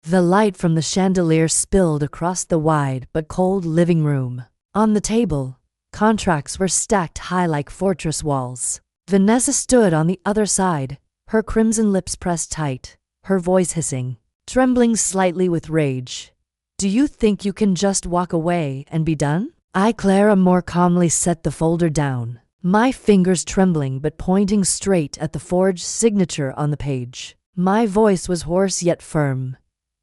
The light from the chandelier spilled across the wide but cold living room. On the table, contracts were stacked high like fortress walls. Vanessa stood on the other side, her crimson lips pressed tight, her voice hissing, trembling slightly with rage. "Do you think you can just walk away and be done?" Clara more calmly set the folder down, my fingers trembling but pointing straight at the forged signature on the page. My voice was hoarse yet firm.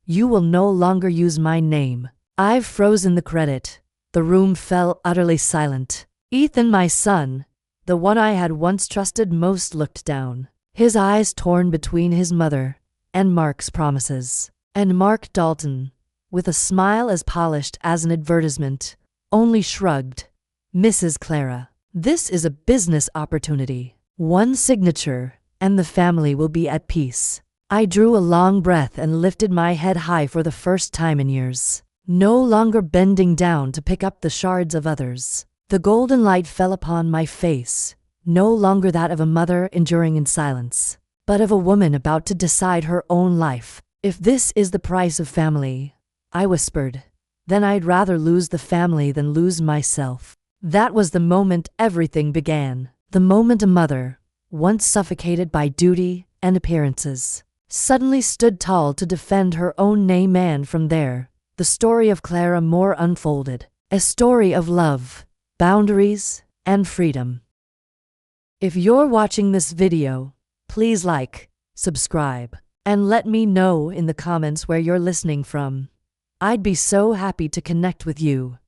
"You will no longer use my name. I've frozen the credit." The room fell utterly silent. Ethan, my son, the one I had once trusted most, looked down, his eyes torn between his mother and Mark's promises. And Mark Dalton, with a smile as polished as an advertisement, only shrugged. "Mrs. Clara, this is a business opportunity. One signature, and the family will be at peace." I drew a long breath and lifted my head high for the first time in years, no longer bending down to pick up the shards of others. The golden light fell upon my face, no longer that of a mother enduring in silence, but of a woman about to decide her own life. "If this is the price of family," I whispered, "then I'd rather lose the family than lose myself." That was the moment everything began. The moment a mother, once suffocated by duty and appearances, suddenly stood tall to defend her own name. And from there, the story of Clara Moore unfolded. A story of love, boundaries, and freedom. If you're watching this video, please like, subscribe, and let me know in the comments where you're listening from. I'd be so happy to connect with you.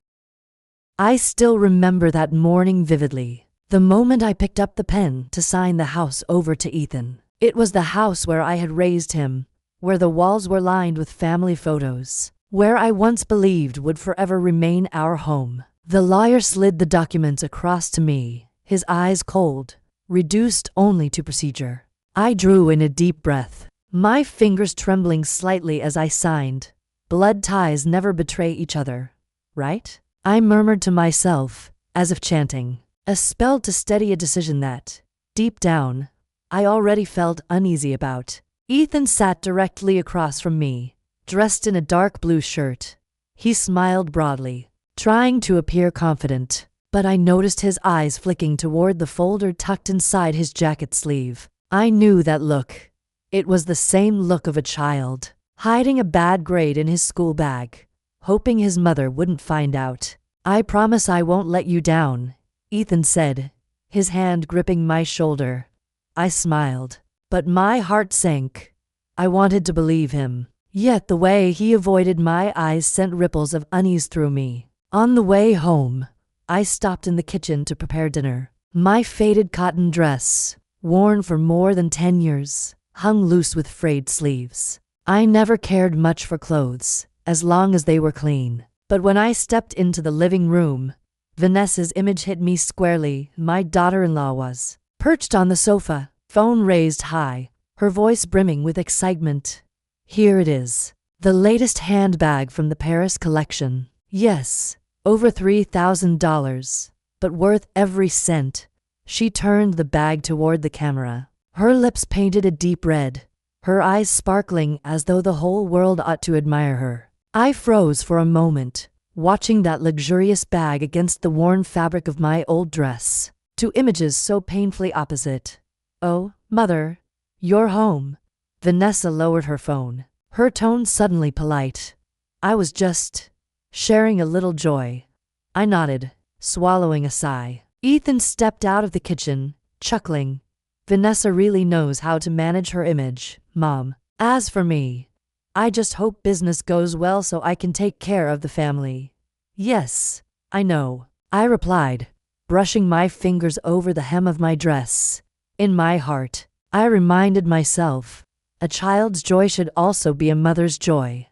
I still remember that morning vividly, the moment I picked up the pen to sign the house over to Ethan. It was the house where I had raised him, where the walls were lined with family photos, where I once believed would forever remain our home. The lawyer slid the documents across to me, his eyes cold, reduced only to procedure. I drew in a deep breath, my fingers trembling slightly as I signed. "Blood ties never betray each other, right?" I murmured to myself, as if chanting, a spell to steady a decision that, deep down, I already felt uneasy about. Ethan sat directly across from me, dressed in a dark blue shirt. He smiled broadly, trying to appear confident, but I noticed his eyes flicking toward the folder tucked inside his jacket sleeve. I knew that look. It was the same look of a child, hiding a bad grade in his school bag, hoping his mother wouldn't find out. "I promise I won't let you down," Ethan said, his hand gripping my shoulder. I smiled, but my heart sank. I wanted to believe him, yet the way he avoided my eyes sent ripples of unease through me. On the way home, I stopped in the kitchen to prepare dinner. My faded cotton dress, worn for more than 10 years, hung loose with frayed sleeves. I never cared much for clothes, as long as they were clean. But when I stepped into the living room, Vanessa's image hit me squarely. My daughter-in-law was perched on the sofa, phone raised high, her voice brimming with excitement. "Here it is. The latest handbag from the Paris collection. Yes, over $3,000, but worth every cent." She turned the bag toward the camera, her lips painted a deep red, her eyes sparkling as though the whole world ought to admire her. I froze for a moment, watching that luxurious bag against the worn fabric of my old dress. Two images so painfully opposite. "Oh, Mother, you're home." Vanessa lowered her phone, her tone suddenly polite. "I was just sharing a little joy." I nodded, swallowing a sigh. Ethan stepped out of the kitchen, chuckling. "Vanessa really knows how to manage her image, Mom. As for me, I just hope business goes well so I can take care of the family." "Yes, I know," I replied, brushing my fingers over the hem of my dress. In my heart, I reminded myself, a child's joy should also be a mother's joy.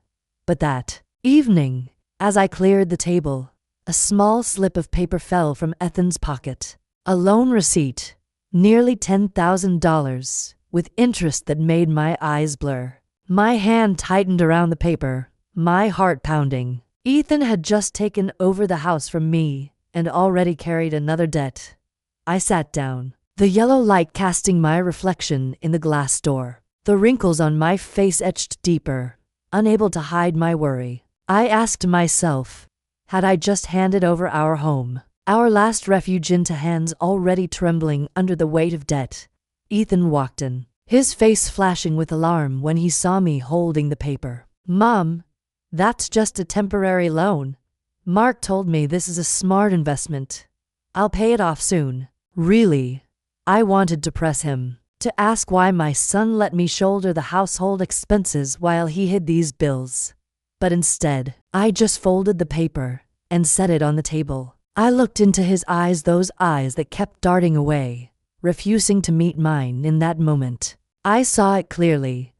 But that evening, as I cleared the table, a small slip of paper fell from Ethan's pocket. A loan receipt, nearly $10,000, with interest that made my eyes blur. My hand tightened around the paper, my heart pounding. Ethan had just taken over the house from me and already carried another debt. I sat down, the yellow light casting my reflection in the glass door. The wrinkles on my face etched deeper, unable to hide my worry. I asked myself, had I just handed over our home, our last refuge, into hands already trembling under the weight of debt? Ethan walked in, his face flashing with alarm when he saw me holding the paper. "Mom, that's just a temporary loan. Mark told me this is a smart investment. I'll pay it off soon." Really? I wanted to press him, to ask why my son let me shoulder the household expenses while he hid these bills. But instead, I just folded the paper and set it on the table. I looked into his eyes, those eyes that kept darting away, refusing to meet mine in that moment. I saw it clearly.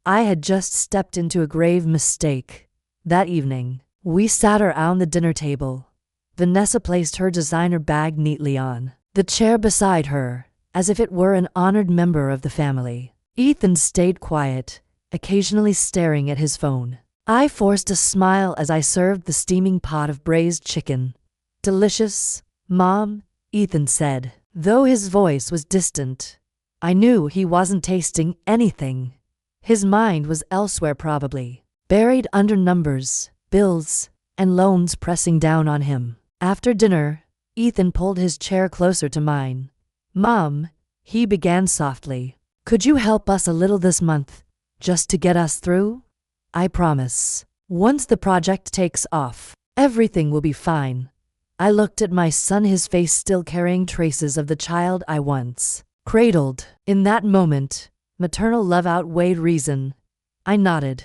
I had just stepped into a grave mistake. That evening, we sat around the dinner table. Vanessa placed her designer bag neatly on the chair beside her, as if it were an honored member of the family. Ethan stayed quiet, occasionally staring at his phone. I forced a smile as I served the steaming pot of braised chicken. "Delicious, Mom," Ethan said, though his voice was distant. I knew he wasn't tasting anything. His mind was elsewhere, probably, buried under numbers, bills, and loans pressing down on him. After dinner, Ethan pulled his chair closer to mine. "Mom," he began softly, "could you help us a little this month, just to get us through? I promise, once the project takes off, everything will be fine." I looked at my son, his face still carrying traces of the child I once cradled. In that moment, maternal love outweighed reason. I nodded.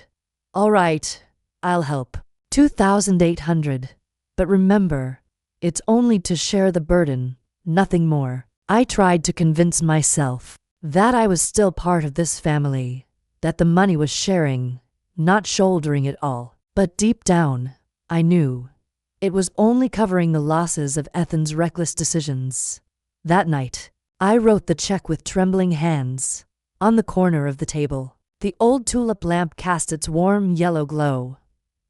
"All right, I'll help. 2,800. But remember, it's only to share the burden, nothing more." I tried to convince myself that I was still part of this family, that the money was sharing, not shouldering it all. But deep down, I knew it was only covering the losses of Ethan's reckless decisions. That night, I wrote the check with trembling hands. On the corner of the table, the old tulip lamp cast its warm yellow glow.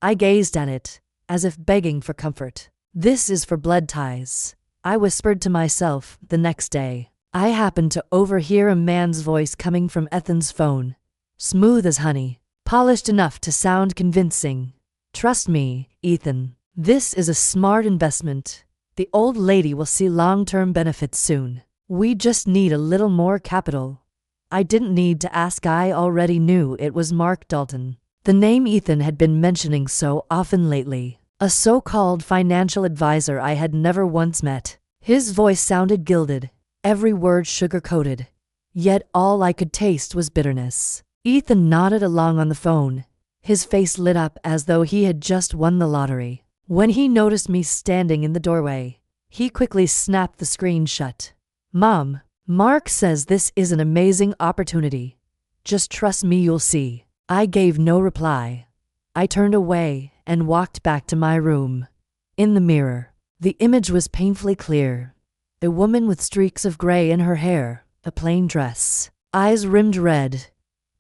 I gazed at it, as if begging for comfort. "This is for blood ties," I whispered to myself. The next day, I happened to overhear a man's voice coming from Ethan's phone, smooth as honey, polished enough to sound convincing. "Trust me, Ethan. This is a smart investment. The old lady will see long-term benefits soon. We just need a little more capital." I didn't need to ask. I already knew it was Mark Dalton, the name Ethan had been mentioning so often lately, a so-called financial advisor I had never once met. His voice sounded gilded, every word sugar-coated, yet all I could taste was bitterness. Ethan nodded along on the phone, his face lit up as though he had just won the lottery. When he noticed me standing in the doorway, he quickly snapped the screen shut. "Mom, Mark says this is an amazing opportunity. Just trust me, you'll see." I gave no reply. I turned away and walked back to my room. In the mirror, the image was painfully clear. A woman with streaks of gray in her hair, a plain dress, eyes rimmed red.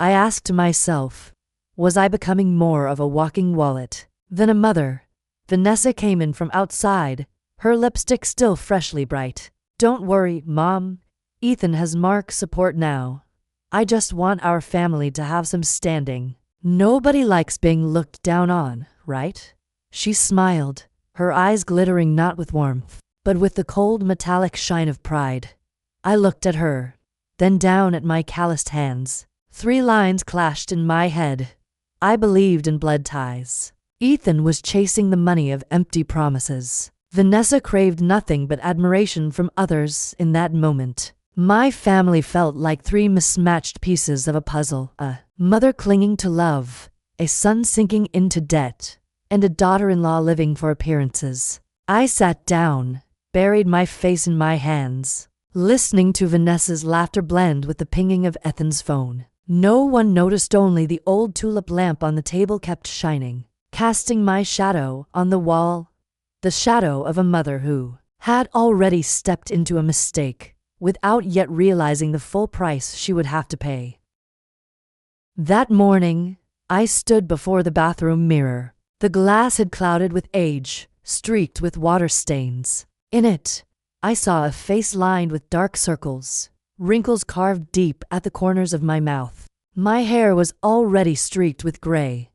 I asked myself, was I becoming more of a walking wallet than a mother? Vanessa came in from outside, her lipstick still freshly bright. "Don't worry, Mom. Ethan has Mark's support now. I just want our family to have some standing. Nobody likes being looked down on, right?" She smiled, her eyes glittering not with warmth, but with the cold metallic shine of pride. I looked at her, then down at my calloused hands. 3 lines clashed in my head. I believed in blood ties. Ethan was chasing the money of empty promises. Vanessa craved nothing but admiration from others in that moment. My family felt like 3 mismatched pieces of a puzzle. A mother clinging to love, a son sinking into debt, and a daughter-in-law living for appearances. I sat down, buried my face in my hands, listening to Vanessa's laughter blend with the pinging of Ethan's phone. No one noticed, only the old tulip lamp on the table kept shining, casting my shadow on the wall, the shadow of a mother who had already stepped into a mistake, without yet realizing the full price she would have to pay. That morning, I stood before the bathroom mirror. The glass had clouded with age, streaked with water stains. In it, I saw a face lined with dark circles, wrinkles carved deep at the corners of my mouth. My hair was already streaked with gray,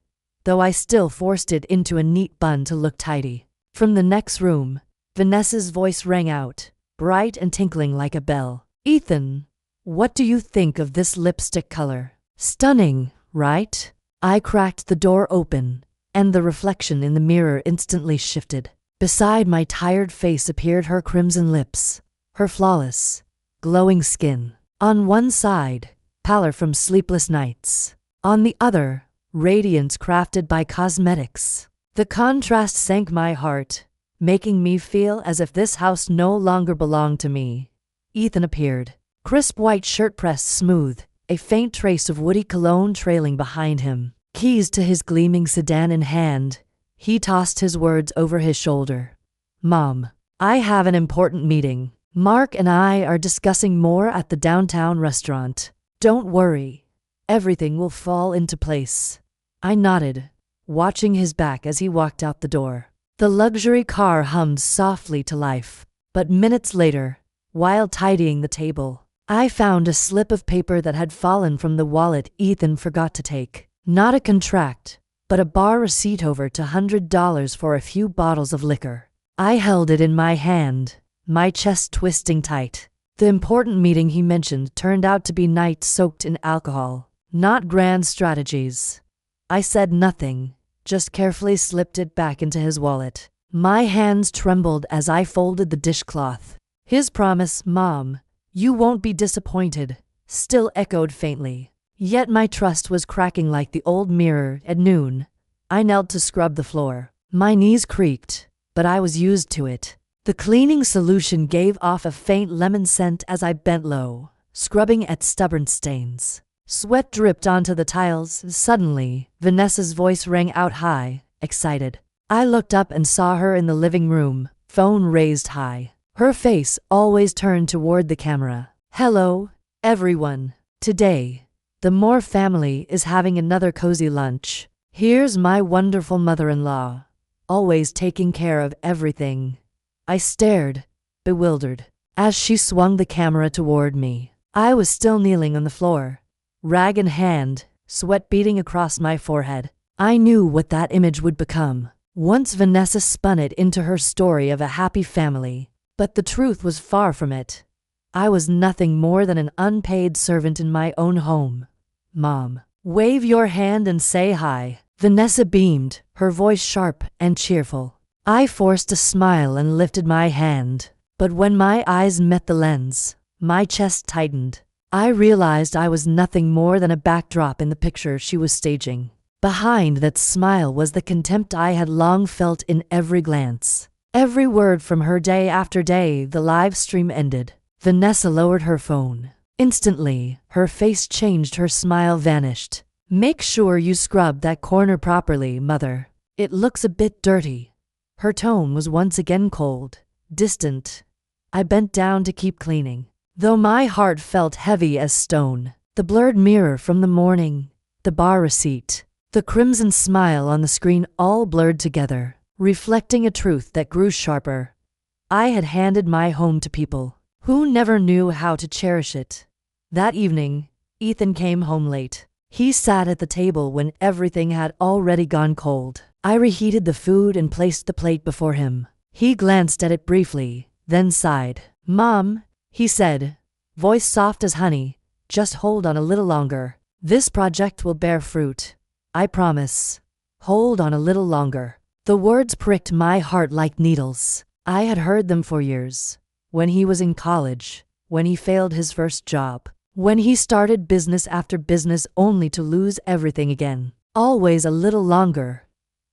though I still forced it into a neat bun to look tidy. From the next room, Vanessa's voice rang out, bright and tinkling like a bell. Ethan, what do you think of this lipstick color? Stunning, right? I cracked the door open, and the reflection in the mirror instantly shifted. Beside my tired face appeared her crimson lips, her flawless, glowing skin. On one side, pallor from sleepless nights. On the other, radiance crafted by cosmetics. The contrast sank my heart, making me feel as if this house no longer belonged to me. Ethan appeared, crisp white shirt pressed smooth, a faint trace of woody cologne trailing behind him. Keys to his gleaming sedan in hand, he tossed his words over his shoulder. Mom, I have an important meeting. Mark and I are discussing more at the downtown restaurant. Don't worry, everything will fall into place. I nodded, watching his back as he walked out the door. The luxury car hummed softly to life, but minutes later, while tidying the table, I found a slip of paper that had fallen from the wallet Ethan forgot to take. Not a contract, but a bar receipt over $100 for a few bottles of liquor. I held it in my hand, my chest twisting tight. The important meeting he mentioned turned out to be nights soaked in alcohol, not grand strategies. I said nothing, just carefully slipped it back into his wallet. My hands trembled as I folded the dishcloth. His promise, Mom, you won't be disappointed, still echoed faintly. Yet my trust was cracking like the old mirror. At noon, I knelt to scrub the floor. My knees creaked, but I was used to it. The cleaning solution gave off a faint lemon scent as I bent low, scrubbing at stubborn stains. Sweat dripped onto the tiles. Suddenly, Vanessa's voice rang out high, excited. I looked up and saw her in the living room, phone raised high. Her face always turned toward the camera. Hello, everyone. Today, the Moore family is having another cozy lunch. Here's my wonderful mother-in-law, always taking care of everything. I stared, bewildered, as she swung the camera toward me. I was still kneeling on the floor, rag in hand, sweat beading across my forehead. I knew what that image would become. Once Vanessa spun it into her story of a happy family, but the truth was far from it. I was nothing more than an unpaid servant in my own home. Mom, wave your hand and say hi. Vanessa beamed, her voice sharp and cheerful. I forced a smile and lifted my hand, but when my eyes met the lens, my chest tightened. I realized I was nothing more than a backdrop in the picture she was staging. Behind that smile was the contempt I had long felt in every glance. Every word from her. Day after day, the live stream ended. Vanessa lowered her phone. Instantly, her face changed, her smile vanished. Make sure you scrub that corner properly, Mother. It looks a bit dirty. Her tone was once again cold, distant. I bent down to keep cleaning, though my heart felt heavy as stone. The blurred mirror from the morning, the bar receipt, the crimson smile on the screen all blurred together, reflecting a truth that grew sharper. I had handed my home to people who never knew how to cherish it. That evening, Ethan came home late. He sat at the table when everything had already gone cold. I reheated the food and placed the plate before him. He glanced at it briefly, then sighed. Mom, he said, voice soft as honey, just hold on a little longer. This project will bear fruit. I promise. Hold on a little longer. The words pricked my heart like needles. I had heard them for years. When he was in college, when he failed his first job, when he started business after business only to lose everything again. Always a little longer.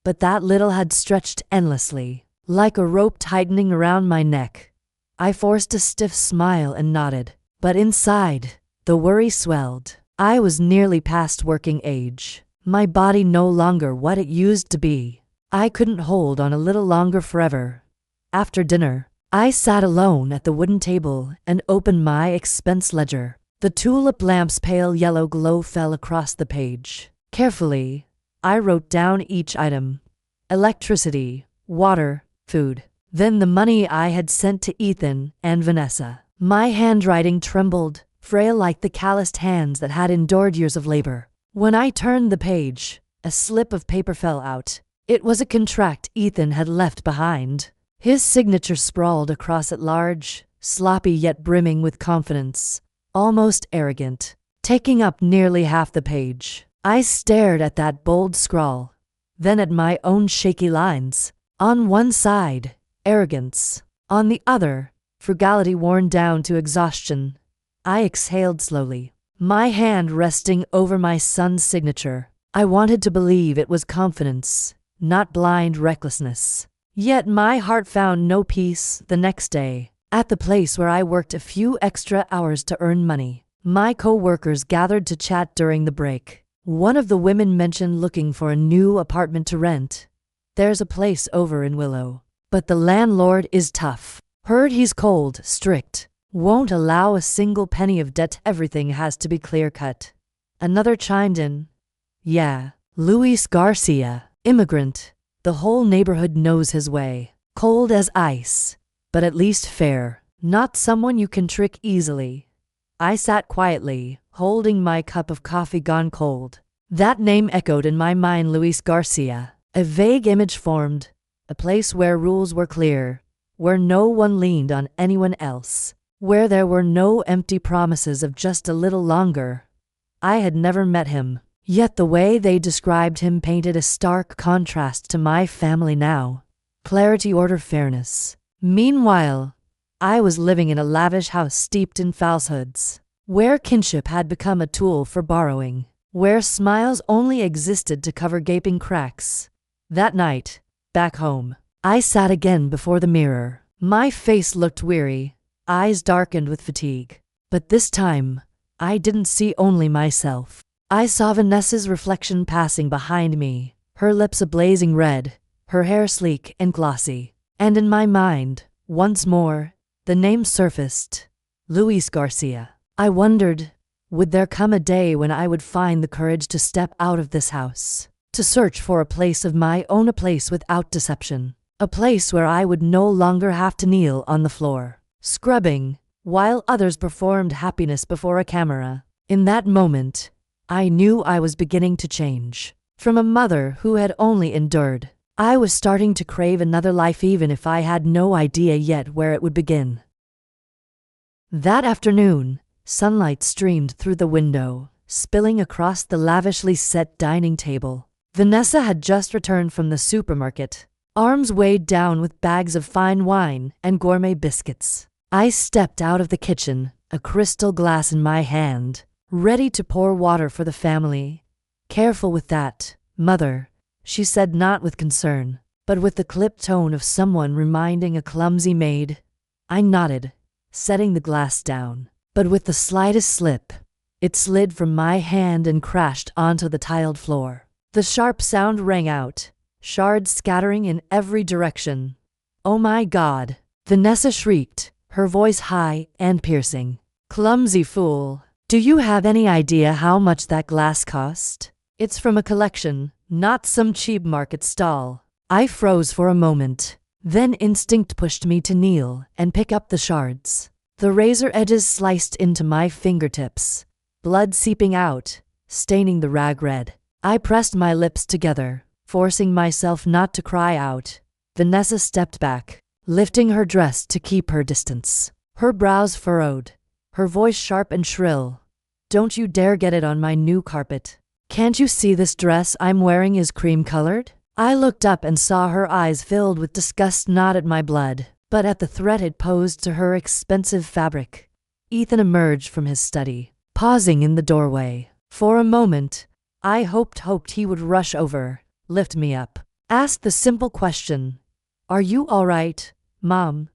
But that little had stretched endlessly, like a rope tightening around my neck. I forced a stiff smile and nodded, but inside, the worry swelled. I was nearly past working age. My body no longer what it used to be. I couldn't hold on a little longer forever. After dinner, I sat alone at the wooden table and opened my expense ledger. The tulip lamp's pale yellow glow fell across the page. Carefully, I wrote down each item: electricity, water, food. Then the money I had sent to Ethan and Vanessa. My handwriting trembled, frail like the calloused hands that had endured years of labor. When I turned the page, A slip of paper fell out. It was a contract Ethan had left behind. His signature sprawled across it, large, sloppy yet brimming with confidence, almost arrogant, taking up nearly half the page. I stared at that bold scrawl, then at my own shaky lines. On one side, arrogance. On the other, frugality worn down to exhaustion. I exhaled slowly, my hand resting over my son's signature. I wanted to believe it was confidence, not blind recklessness. Yet my heart found no peace. The next day, at the place where I worked a few extra hours to earn money, my co-workers gathered to chat during the break. One of the women mentioned looking for a new apartment to rent. There's a place over in Willow, but the landlord is tough. Heard he's cold, strict, won't allow a single penny of debt. Everything has to be clear-cut. Another chimed in. Yeah, Luis Garcia, immigrant. The whole neighborhood knows his way. Cold as ice, but at least fair. Not someone you can trick easily. I sat quietly, holding my cup of coffee gone cold. That name echoed in my mind. Luis Garcia. A vague image formed. A place where rules were clear, where no one leaned on anyone else, where there were no empty promises of just a little longer. I had never met him, yet the way they described him painted a stark contrast to my family now. Clarity, order, fairness. Meanwhile, I was living in a lavish house steeped in falsehoods, where kinship had become a tool for borrowing, where smiles only existed to cover gaping cracks. That night, back home, I sat again before the mirror. My face looked weary, eyes darkened with fatigue. But this time, I didn't see only myself. I saw Vanessa's reflection passing behind me, her lips a blazing red, her hair sleek and glossy. And in my mind, once more, the name surfaced. Luis Garcia. I wondered, would there come a day when I would find the courage to step out of this house, to search for a place of my own, a place without deception, a place where I would no longer have to kneel on the floor, scrubbing, while others performed happiness before a camera. In that moment, I knew I was beginning to change. From a mother who had only endured, I was starting to crave another life, even if I had no idea yet where it would begin. That afternoon, sunlight streamed through the window, spilling across the lavishly set dining table. Vanessa had just returned from the supermarket, arms weighed down with bags of fine wine and gourmet biscuits. I stepped out of the kitchen, a crystal glass in my hand, ready to pour water for the family. Careful with that, mother, she said, not with concern, but with the clipped tone of someone reminding a clumsy maid. I nodded, setting the glass down, but with the slightest slip, it slid from my hand and crashed onto the tiled floor. The sharp sound rang out, shards scattering in every direction. Oh my God, Vanessa shrieked, her voice high and piercing. Clumsy fool. Do you have any idea how much that glass cost? It's from a collection, not some cheap market stall. I froze for a moment. Then instinct pushed me to kneel and pick up the shards. The razor edges sliced into my fingertips, blood seeping out, staining the rag red. I pressed my lips together, forcing myself not to cry out. Vanessa stepped back, lifting her dress to keep her distance. Her brows furrowed, her voice sharp and shrill. Don't you dare get it on my new carpet. Can't you see this dress I'm wearing is cream-colored? I looked up and saw her eyes filled with disgust, not at my blood, but at the threat it posed to her expensive fabric. Ethan emerged from his study, pausing in the doorway. For a moment, I hoped he would rush over, lift me up, ask the simple question, "Are you all right, Mom?"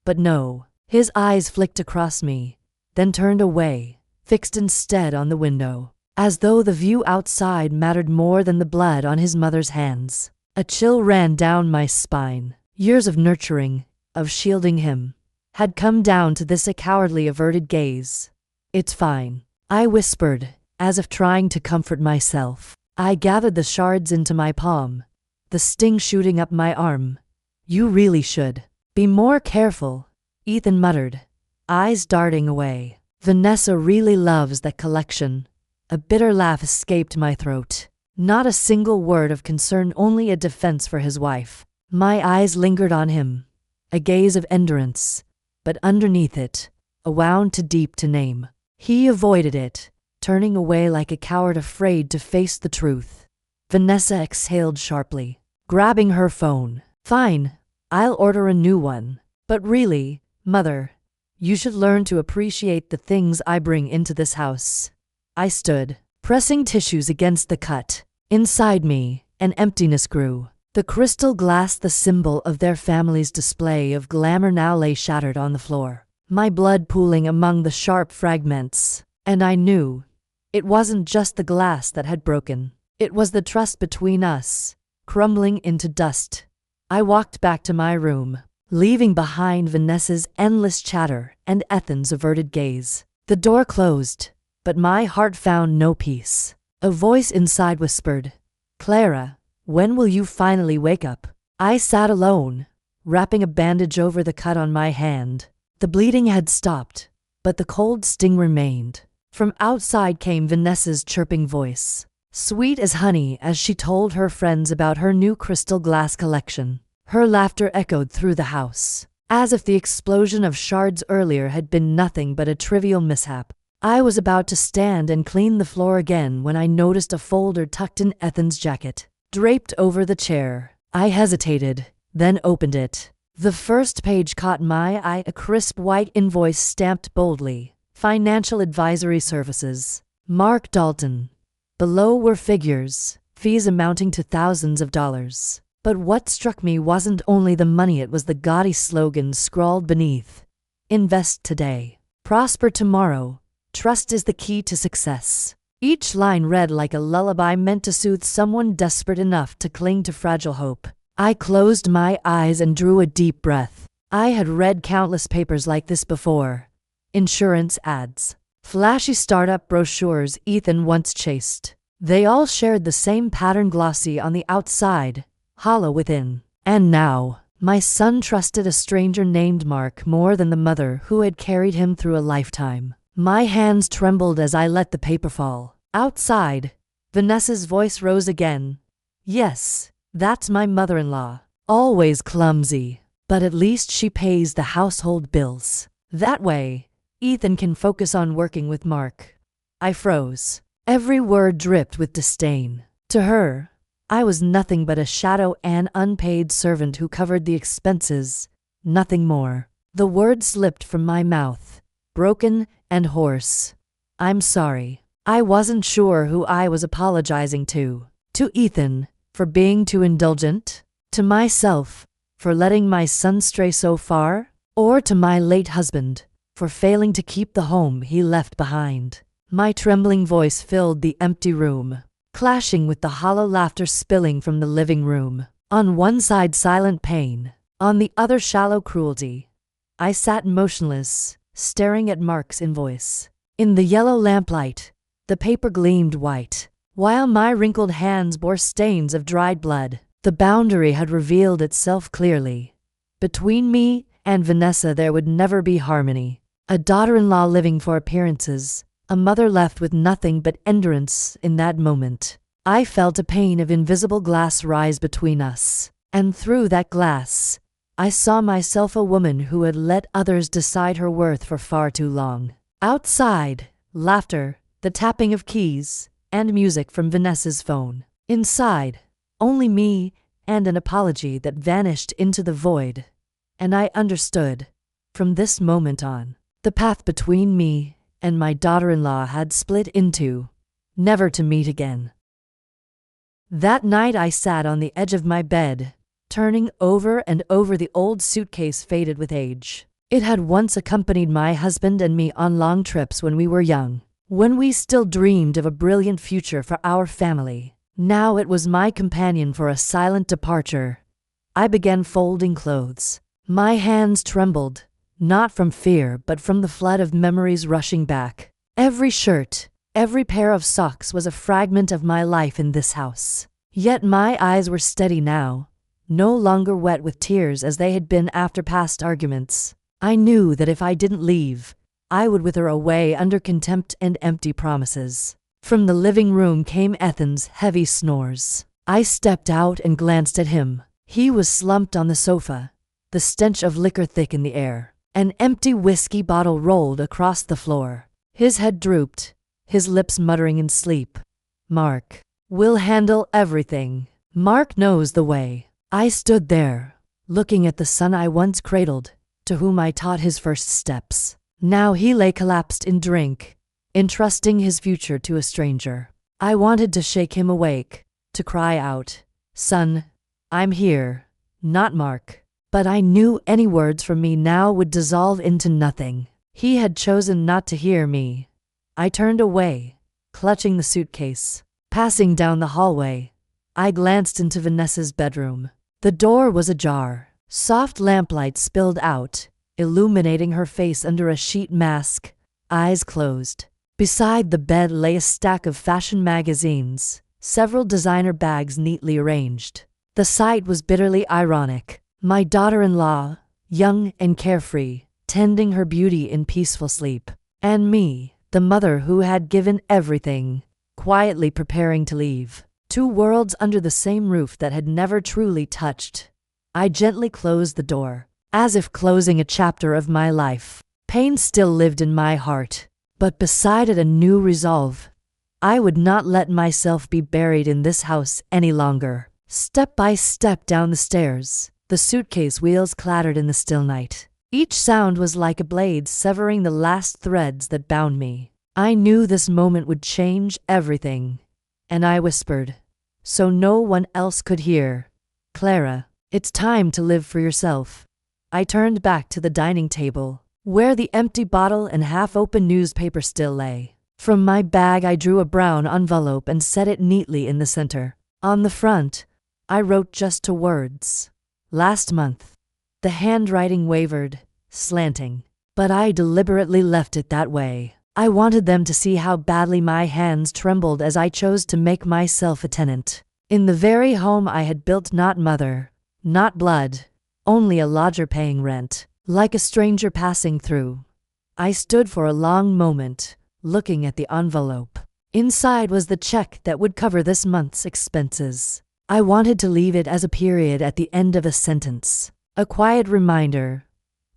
But no. His eyes flicked across me, then turned away, fixed instead on the window, as though the view outside mattered more than the blood on his mother's hands. A chill ran down my spine. Years of nurturing, of shielding him, had come down to this, a cowardly averted gaze. It's fine, I whispered, as if trying to comfort myself. I gathered the shards into my palm, the sting shooting up my arm. You really should be more careful, Ethan muttered, eyes darting away. Vanessa really loves that collection. A bitter laugh escaped my throat. Not a single word of concern, only a defense for his wife. My eyes lingered on him, a gaze of endurance, but underneath it, a wound too deep to name. He avoided it, turning away like a coward afraid to face the truth. Vanessa exhaled sharply, grabbing her phone. Fine, I'll order a new one. But really, Mother, you should learn to appreciate the things I bring into this house. I stood, pressing tissues against the cut. Inside me, an emptiness grew. The crystal glass, the symbol of their family's display of glamour, now lay shattered on the floor, my blood pooling among the sharp fragments. And I knew it wasn't just the glass that had broken. It was the trust between us, crumbling into dust. I walked back to my room, leaving behind Vanessa's endless chatter and Ethan's averted gaze. The door closed, but my heart found no peace. A voice inside whispered, "Clara, when will you finally wake up?" I sat alone, wrapping a bandage over the cut on my hand. The bleeding had stopped, but the cold sting remained. From outside came Vanessa's chirping voice, sweet as honey, as she told her friends about her new crystal glass collection. Her laughter echoed through the house, as if the explosion of shards earlier had been nothing but a trivial mishap. I was about to stand and clean the floor again when I noticed a folder tucked in Ethan's jacket, draped over the chair. I hesitated, then opened it. The first page caught my eye, a crisp white invoice stamped boldly, "Financial Advisory Services, Mark Dalton." Below were figures, fees amounting to thousands of dollars. But what struck me wasn't only the money, it was the gaudy slogan scrawled beneath. "Invest today, prosper tomorrow. Trust is the key to success." Each line read like a lullaby meant to soothe someone desperate enough to cling to fragile hope. I closed my eyes and drew a deep breath. I had read countless papers like this before. Insurance ads, flashy startup brochures Ethan once chased. They all shared the same pattern, glossy on the outside, hollow within. And now, my son trusted a stranger named Mark more than the mother who had carried him through a lifetime. My hands trembled as I let the paper fall. Outside, Vanessa's voice rose again. "Yes, that's my mother-in-law. Always clumsy, but at least she pays the household bills. That way, Ethan can focus on working with Mark." I froze. Every word dripped with disdain. To her, I was nothing but a shadow, an unpaid servant who covered the expenses, nothing more. The words slipped from my mouth, broken and hoarse. "I'm sorry. I wasn't sure who I was apologizing to. To Ethan, for being too indulgent? To myself, for letting my son stray so far? Or to my late husband, for failing to keep the home he left behind?" My trembling voice filled the empty room, clashing with the hollow laughter spilling from the living room. On one side silent pain, on the other shallow cruelty. I sat motionless, staring at Mark's invoice. In the yellow lamplight, the paper gleamed white, while my wrinkled hands bore stains of dried blood. The boundary had revealed itself clearly. Between me and Vanessa there would never be harmony. A daughter-in-law living for appearances, a mother left with nothing but endurance. In that moment, I felt a pane of invisible glass rise between us, and through that glass, I saw myself, a woman who had let others decide her worth for far too long. Outside, laughter, the tapping of keys, and music from Vanessa's phone. Inside, only me and an apology that vanished into the void. And I understood, from this moment on, the path between me and my daughter-in-law had split in two, never to meet again. That night I sat on the edge of my bed, turning over and over the old suitcase faded with age. It had once accompanied my husband and me on long trips when we were young, when we still dreamed of a brilliant future for our family. Now it was my companion for a silent departure. I began folding clothes. My hands trembled, not from fear but from the flood of memories rushing back. Every shirt, every pair of socks was a fragment of my life in this house. Yet my eyes were steady now, no longer wet with tears as they had been after past arguments. I knew that if I didn't leave, I would wither away under contempt and empty promises. From the living room came Ethan's heavy snores. I stepped out and glanced at him. He was slumped on the sofa, the stench of liquor thick in the air. An empty whiskey bottle rolled across the floor. His head drooped, his lips muttering in sleep. Mark will handle everything. Mark knows the way. I stood there, looking at the son I once cradled, to whom I taught his first steps. Now he lay collapsed in drink, entrusting his future to a stranger. I wanted to shake him awake, to cry out, "Son, I'm here, not Mark." But I knew any words from me now would dissolve into nothing. He had chosen not to hear me. I turned away, clutching the suitcase. Passing down the hallway, I glanced into Vanessa's bedroom. The door was ajar. Soft lamplight spilled out, illuminating her face under a sheet mask, eyes closed. Beside the bed lay a stack of fashion magazines, several designer bags neatly arranged. The sight was bitterly ironic. My daughter-in-law, young and carefree, tending her beauty in peaceful sleep, and me, the mother who had given everything, quietly preparing to leave. Two worlds under the same roof that had never truly touched. I gently closed the door, as if closing a chapter of my life. Pain still lived in my heart, but beside it a new resolve. I would not let myself be buried in this house any longer. Step by step down the stairs, the suitcase wheels clattered in the still night. Each sound was like a blade severing the last threads that bound me. I knew this moment would change everything, and I whispered, so no one else could hear, "Clara, it's time to live for yourself." I turned back to the dining table, where the empty bottle and half-open newspaper still lay. From my bag I drew a brown envelope and set it neatly in the center. On the front, I wrote just 2 words. Last month. The handwriting wavered, slanting, but I deliberately left it that way. I wanted them to see how badly my hands trembled as I chose to make myself a tenant. In the very home I had built, not mother, not blood, only a lodger paying rent. Like a stranger passing through, I stood for a long moment, looking at the envelope. Inside was the check that would cover this month's expenses. I wanted to leave it as a period at the end of a sentence. A quiet reminder.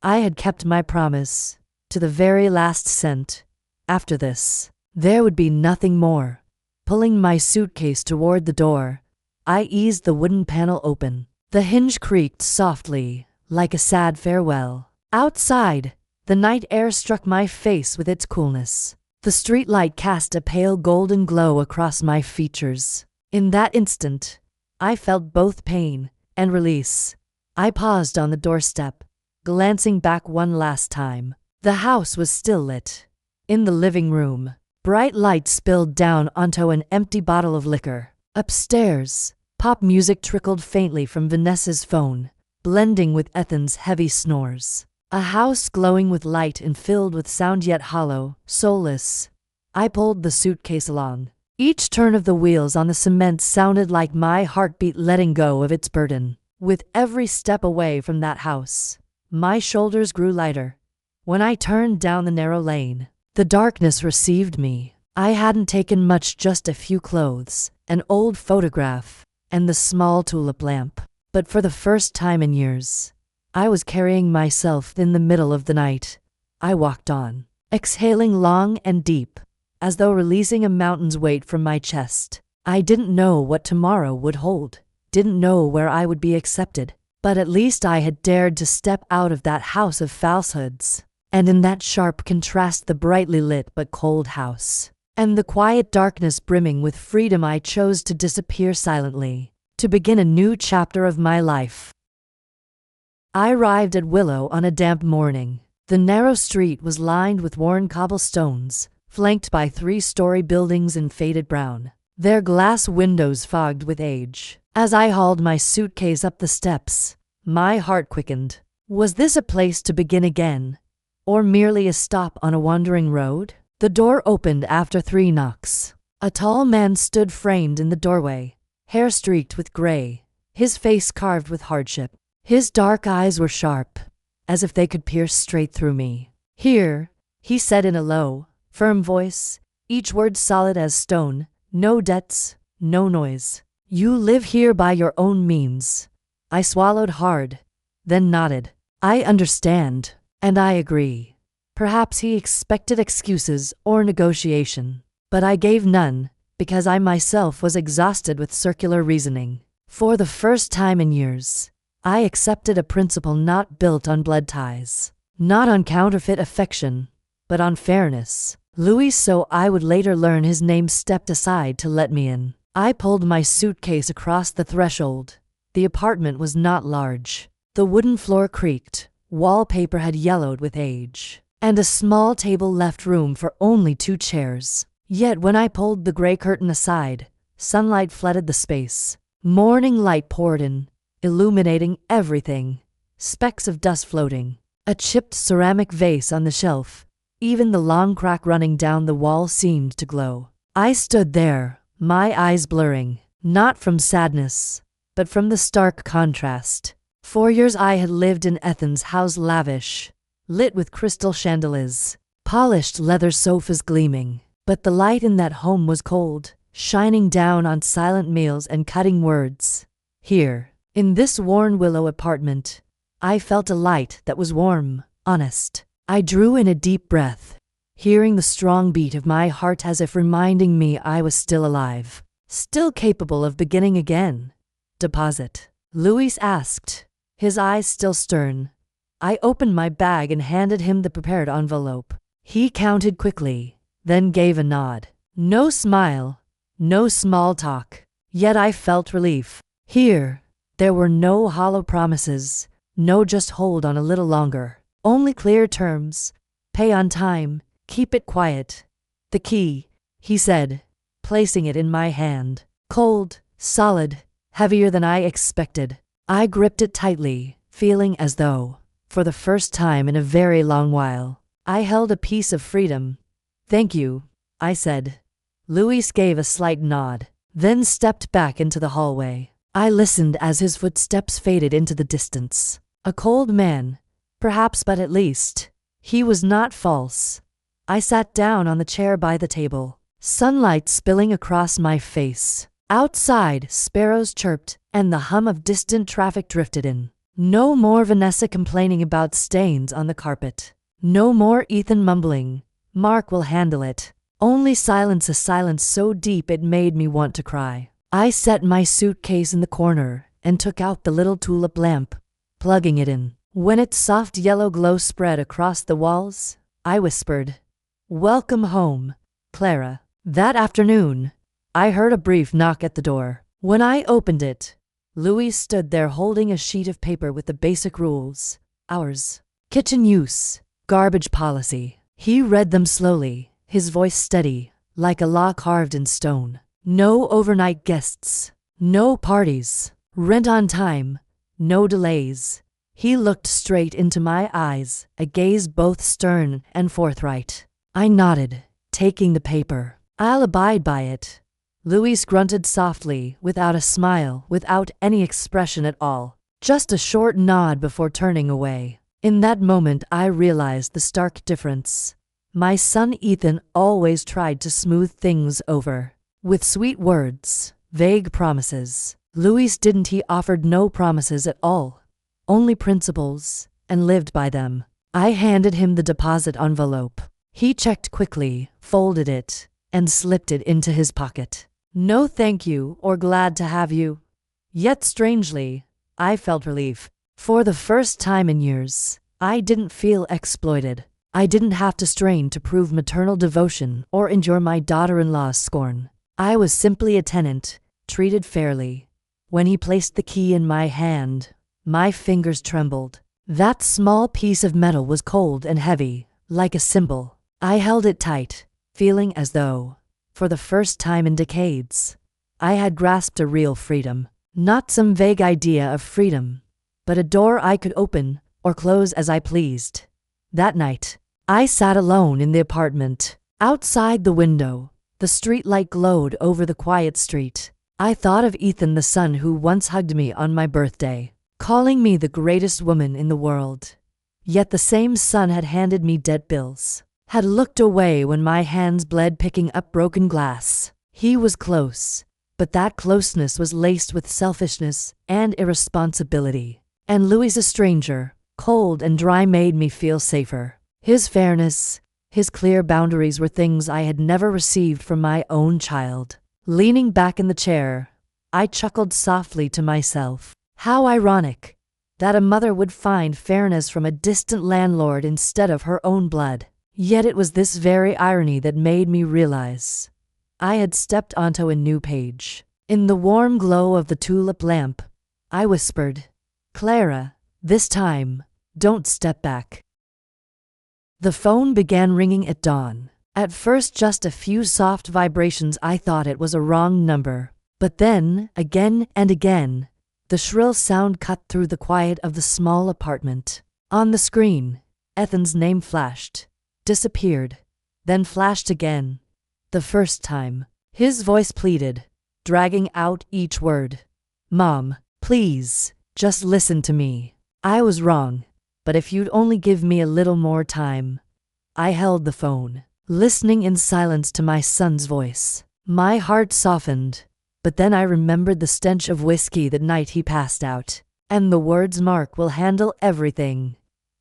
I had kept my promise, to the very last cent. After this, there would be nothing more. Pulling my suitcase toward the door, I eased the wooden panel open. The hinge creaked softly, like a sad farewell. Outside, the night air struck my face with its coolness. The streetlight cast a pale golden glow across my features. In that instant, I felt both pain and release. I paused on the doorstep, glancing back one last time. The house was still lit. In the living room, bright light spilled down onto an empty bottle of liquor. Upstairs, pop music trickled faintly from Vanessa's phone, blending with Ethan's heavy snores. A house glowing with light and filled with sound yet hollow, soulless. I pulled the suitcase along. Each turn of the wheels on the cement sounded like my heartbeat letting go of its burden. With every step away from that house, my shoulders grew lighter. When I turned down the narrow lane, the darkness received me. I hadn't taken much, just a few clothes, an old photograph, and the small tulip lamp. But for the first time in years, I was carrying myself in the middle of the night. I walked on, exhaling long and deep, as though releasing a mountain's weight from my chest. I didn't know what tomorrow would hold, didn't know where I would be accepted, but at least I had dared to step out of that house of falsehoods. And in that sharp contrast, the brightly lit but cold house, and the quiet darkness brimming with freedom, I chose to disappear silently, to begin a new chapter of my life. I arrived at Willow on a damp morning. The narrow street was lined with worn cobblestones, flanked by 3-story buildings in faded brown, their glass windows fogged with age. As I hauled my suitcase up the steps, my heart quickened. Was this a place to begin again, or merely a stop on a wandering road? The door opened after 3 knocks. A tall man stood framed in the doorway, hair streaked with gray, his face carved with hardship. His dark eyes were sharp, as if they could pierce straight through me. "Here," he said in a low, firm voice, each word solid as stone, no debts, no noise. You live here by your own means. I swallowed hard, then nodded. I understand, and I agree. Perhaps he expected excuses or negotiation, but I gave none, because I myself was exhausted with circular reasoning. For the first time in years, I accepted a principle not built on blood ties, not on counterfeit affection, but on fairness. Louis, so I would later learn his name, stepped aside to let me in. I pulled my suitcase across the threshold. The apartment was not large. The wooden floor creaked, wallpaper had yellowed with age, and a small table left room for only 2 chairs. Yet when I pulled the gray curtain aside, sunlight flooded the space. Morning light poured in, illuminating everything. Specks of dust floating, a chipped ceramic vase on the shelf. Even the long crack running down the wall seemed to glow. I stood there, my eyes blurring, not from sadness, but from the stark contrast. 4 years I had lived in Ethan's house, lavish, lit with crystal chandeliers, polished leather sofas gleaming. But the light in that home was cold, shining down on silent meals and cutting words. Here, in this worn willow apartment, I felt a light that was warm, honest. I drew in a deep breath, hearing the strong beat of my heart as if reminding me I was still alive, still capable of beginning again. Deposit? Louis asked, his eyes still stern. I opened my bag and handed him the prepared envelope. He counted quickly, then gave a nod. No smile, no small talk. Yet I felt relief. Here, there were no hollow promises, no just hold on a little longer. Only clear terms. Pay on time, keep it quiet. The key, he said, placing it in my hand. Cold, solid, heavier than I expected. I gripped it tightly, feeling as though, for the first time in a very long while, I held a piece of freedom. Thank you, I said. Louis gave a slight nod, then stepped back into the hallway. I listened as his footsteps faded into the distance. A cold man, perhaps, but at least he was not false. I sat down on the chair by the table, sunlight spilling across my face. Outside, sparrows chirped, and the hum of distant traffic drifted in. No more Vanessa complaining about stains on the carpet. No more Ethan mumbling, "Mark will handle it." Only silence, a silence so deep it made me want to cry. I set my suitcase in the corner and took out the little tulip lamp, plugging it in. When its soft yellow glow spread across the walls, I whispered, "Welcome home, Clara." That afternoon, I heard a brief knock at the door. When I opened it, Louis stood there holding a sheet of paper with the basic rules. Hours, kitchen use, garbage policy. He read them slowly, his voice steady, like a law carved in stone. No overnight guests, no parties, rent on time, no delays. He looked straight into my eyes, a gaze both stern and forthright. I nodded, taking the paper. "I'll abide by it." Louis grunted softly, without a smile, without any expression at all. Just a short nod before turning away. In that moment I realized the stark difference. My son Ethan always tried to smooth things over. With sweet words, vague promises. Louis didn't. He offered no promises at all. Only principles, and lived by them. I handed him the deposit envelope. He checked quickly, folded it, and slipped it into his pocket. No thank you or glad to have you. Yet strangely, I felt relief. For the first time in years, I didn't feel exploited. I didn't have to strain to prove maternal devotion or endure my daughter-in-law's scorn. I was simply a tenant, treated fairly. When he placed the key in my hand, my fingers trembled. That small piece of metal was cold and heavy, like a symbol. I held it tight, feeling as though, for the first time in decades, I had grasped a real freedom. Not some vague idea of freedom, but a door I could open or close as I pleased. That night, I sat alone in the apartment. Outside the window, the streetlight glowed over the quiet street. I thought of Ethan, the son who once hugged me on my birthday, calling me the greatest woman in the world. Yet the same son had handed me debt bills, had looked away when my hands bled picking up broken glass. He was close, but that closeness was laced with selfishness and irresponsibility. And Louis, a stranger, cold and dry, made me feel safer. His fairness, his clear boundaries were things I had never received from my own child. Leaning back in the chair, I chuckled softly to myself. How ironic that a mother would find fairness from a distant landlord instead of her own blood. Yet it was this very irony that made me realize I had stepped onto a new page. In the warm glow of the tulip lamp, I whispered, "Clara, this time, don't step back." The phone began ringing at dawn. At first, just a few soft vibrations. I thought it was a wrong number. But then, again and again, the shrill sound cut through the quiet of the small apartment. On the screen, Ethan's name flashed, disappeared, then flashed again. The first time, his voice pleaded, dragging out each word. "Mom, please, just listen to me. I was wrong, but if you'd only give me a little more time." I held the phone, listening in silence to my son's voice. My heart softened, but then I remembered the stench of whiskey that night he passed out, and the words, "Mark will handle everything."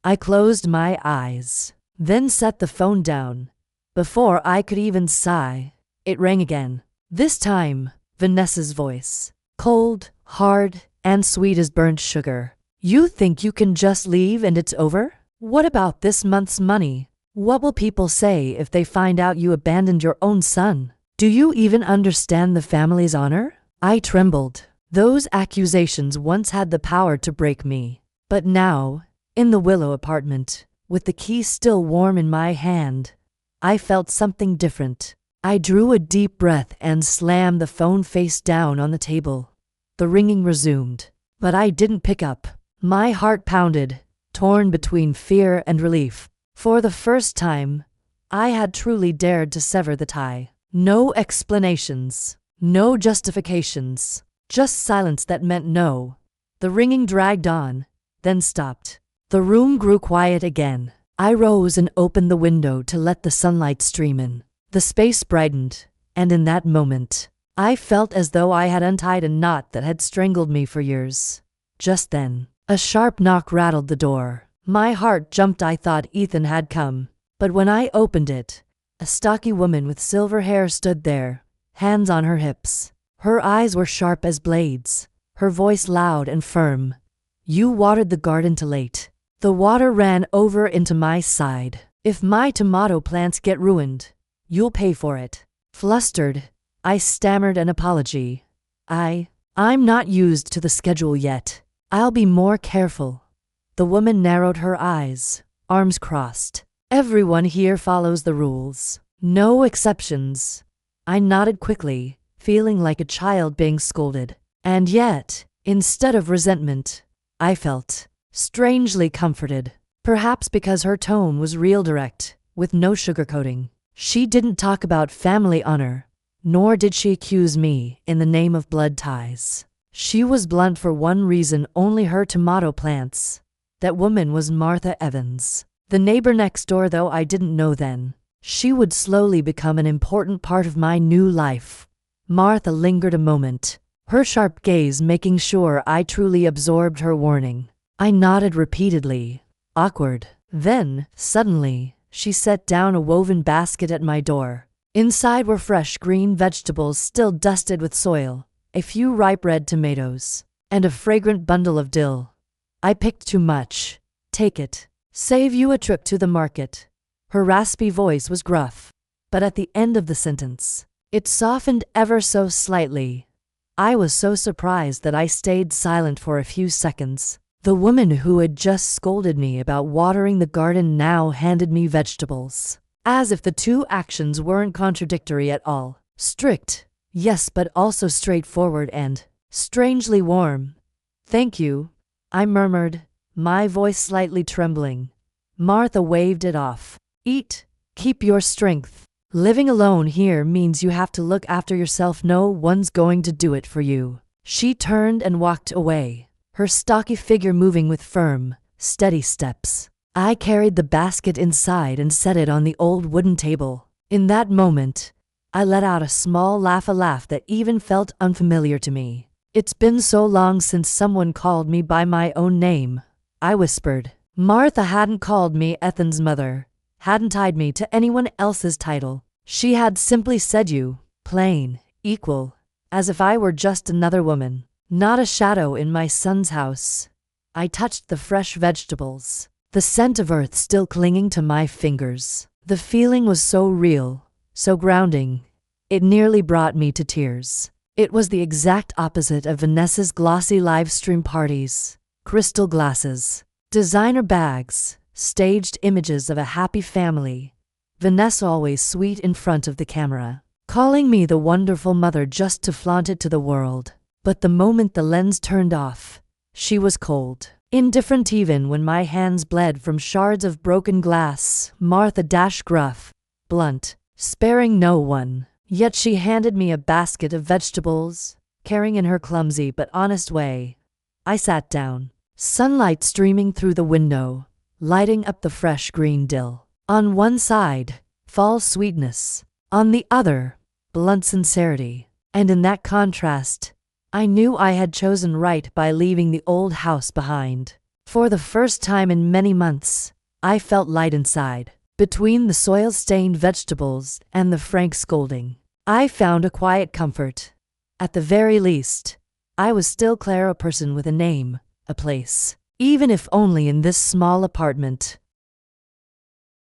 I closed my eyes, then set the phone down. Before I could even sigh, it rang again. This time, Vanessa's voice, cold, hard, and sweet as burnt sugar. "You think you can just leave and it's over? What about this month's money? What will people say if they find out you abandoned your own son? Do you even understand the family's honor?" I trembled. Those accusations once had the power to break me. But now, in the Willow apartment, with the key still warm in my hand, I felt something different. I drew a deep breath and slammed the phone face down on the table. The ringing resumed, but I didn't pick up. My heart pounded, torn between fear and relief. For the first time, I had truly dared to sever the tie. No explanations, no justifications, just silence that meant no. The ringing dragged on, then stopped. The room grew quiet again. I rose and opened the window to let the sunlight stream in. The space brightened, and in that moment, I felt as though I had untied a knot that had strangled me for years. Just then, a sharp knock rattled the door. My heart jumped. I thought Ethan had come, but when I opened it, a stocky woman with silver hair stood there, hands on her hips. Her eyes were sharp as blades, her voice loud and firm. "You watered the garden too late." The water ran over into my side. "If my tomato plants get ruined, you'll pay for it." Flustered, I stammered an apology. I'm not used to the schedule yet. I'll be more careful." The woman narrowed her eyes, arms crossed. "Everyone here follows the rules. No exceptions." I nodded quickly, feeling like a child being scolded. And yet, instead of resentment, I felt strangely comforted. Perhaps because her tone was real direct, with no sugarcoating. She didn't talk about family honor, nor did she accuse me in the name of blood ties. She was blunt for one reason: only her tomato plants. That woman was Martha Evans. The neighbor next door, though I didn't know then. She would slowly become an important part of my new life. Martha lingered a moment, her sharp gaze making sure I truly absorbed her warning. I nodded repeatedly, awkward. Then, suddenly, she set down a woven basket at my door. Inside were fresh green vegetables still dusted with soil, a few ripe red tomatoes, and a fragrant bundle of dill. I picked too much. "Take it. Save you a trip to the market." Her raspy voice was gruff, but at the end of the sentence, it softened ever so slightly. I was so surprised that I stayed silent for a few seconds. The woman who had just scolded me about watering the garden now handed me vegetables, as if the two actions weren't contradictory at all. Strict, yes, but also straightforward and strangely warm. "Thank you," I murmured, my voice slightly trembling. Martha waved it off. "Eat, keep your strength. Living alone here means you have to look after yourself. No one's going to do it for you." She turned and walked away, her stocky figure moving with firm, steady steps. I carried the basket inside and set it on the old wooden table. In that moment, I let out a small laugh, a laugh that even felt unfamiliar to me. It's been so long since someone called me by my own name, I whispered. Martha hadn't called me Ethan's mother, hadn't tied me to anyone else's title. She had simply said you, plain, equal, as if I were just another woman, not a shadow in my son's house. I touched the fresh vegetables, the scent of earth still clinging to my fingers. The feeling was so real, so grounding, it nearly brought me to tears. It was the exact opposite of Vanessa's glossy live stream parties, crystal glasses, designer bags, staged images of a happy family. Vanessa always sweet in front of the camera, calling me the wonderful mother just to flaunt it to the world. But the moment the lens turned off, she was cold, indifferent even when my hands bled from shards of broken glass. Martha gruff, blunt, sparing no one. Yet she handed me a basket of vegetables, caring in her clumsy but honest way. I sat down, sunlight streaming through the window, lighting up the fresh green dill. On one side, fall sweetness. On the other, blunt sincerity. And in that contrast, I knew I had chosen right by leaving the old house behind. For the first time in many months, I felt light inside. Between the soil-stained vegetables and the frank scolding, I found a quiet comfort. At the very least, I was still Clara, a person with a name, a place, even if only in this small apartment.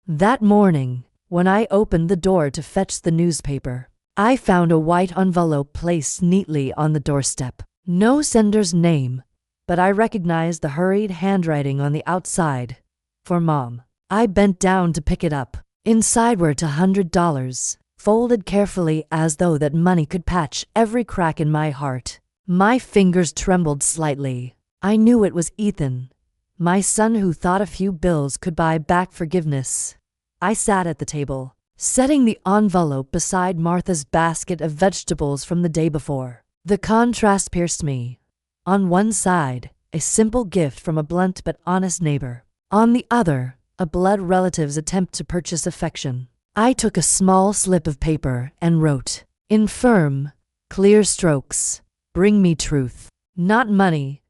That morning, when I opened the door to fetch the newspaper, I found a white envelope placed neatly on the doorstep. No sender's name, but I recognized the hurried handwriting on the outside. For Mom. I bent down to pick it up. Inside were $100, folded carefully as though that money could patch every crack in my heart. My fingers trembled slightly. I knew it was Ethan, my son who thought a few bills could buy back forgiveness. I sat at the table, setting the envelope beside Martha's basket of vegetables from the day before. The contrast pierced me. On one side, a simple gift from a blunt but honest neighbor. On the other, a blood relative's attempt to purchase affection. I took a small slip of paper and wrote, in firm, clear strokes, "Bring me truth, not money."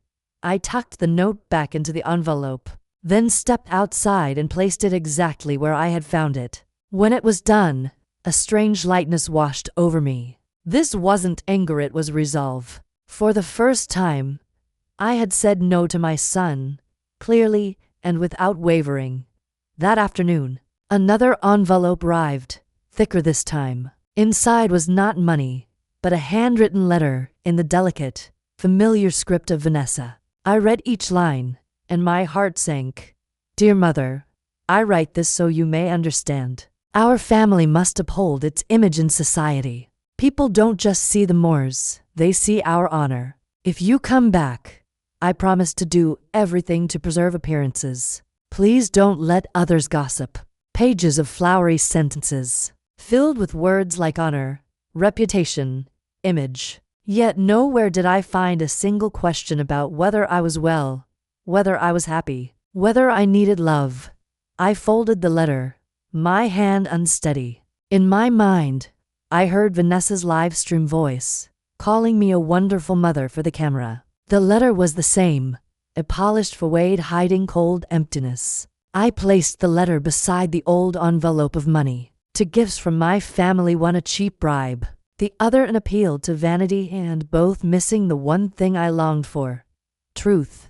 I tucked the note back into the envelope, then stepped outside and placed it exactly where I had found it. When it was done, a strange lightness washed over me. This wasn't anger, it was resolve. For the first time, I had said no to my son, clearly and without wavering. That afternoon, another envelope arrived, thicker this time. Inside was not money, but a handwritten letter in the delicate, familiar script of Vanessa. I read each line, and my heart sank. Dear Mother, I write this so you may understand. Our family must uphold its image in society. People don't just see the Moors, they see our honor. If you come back, I promise to do everything to preserve appearances. Please don't let others gossip. Pages of flowery sentences, filled with words like honor, reputation, image. Yet nowhere did I find a single question about whether I was well, whether I was happy, whether I needed love. I folded the letter, my hand unsteady. In my mind, I heard Vanessa's live stream voice, calling me a wonderful mother for the camera. The letter was the same, a polished facade hiding cold emptiness. I placed the letter beside the old envelope of money. Two gifts from my family, one a cheap bribe, the other an appeal to vanity, and both missing the one thing I longed for, truth.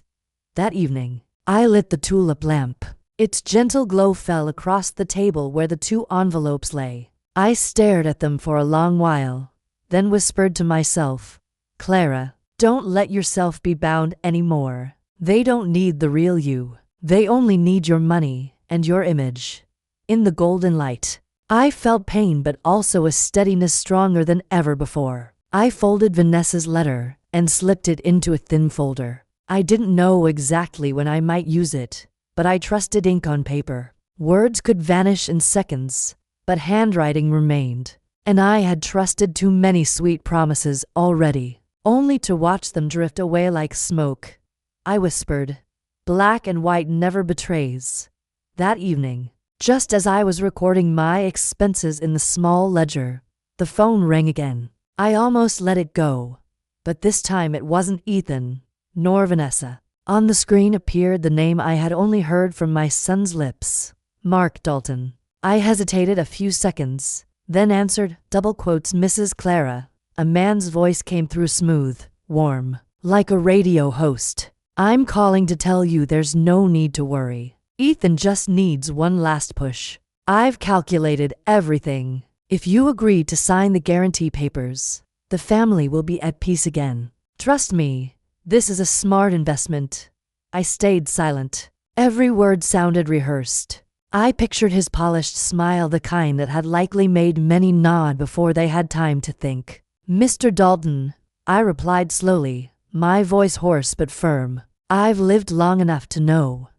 That evening, I lit the tulip lamp. Its gentle glow fell across the table where the two envelopes lay. I stared at them for a long while, then whispered to myself, Clara, don't let yourself be bound anymore. They don't need the real you. They only need your money and your image. In the golden light, I felt pain but also a steadiness stronger than ever before. I folded Vanessa's letter and slipped it into a thin folder. I didn't know exactly when I might use it, but I trusted ink on paper. Words could vanish in seconds, but handwriting remained. And I had trusted too many sweet promises already, only to watch them drift away like smoke. I whispered, black and white never betrays. That evening, just as I was recording my expenses in the small ledger, the phone rang again. I almost let it go, but this time it wasn't Ethan, nor Vanessa. On the screen appeared the name I had only heard from my son's lips. Mark Dalton. I hesitated a few seconds, then answered, double quotes, Mrs. Clara. A man's voice came through smooth, warm, like a radio host. I'm calling to tell you there's no need to worry. Ethan just needs one last push. I've calculated everything. If you agree to sign the guarantee papers, the family will be at peace again. Trust me, this is a smart investment. I stayed silent. Every word sounded rehearsed. I pictured his polished smile, the kind that had likely made many nod before they had time to think. Mr. Dalton, I replied slowly, my voice hoarse but firm. I've lived long enough to know.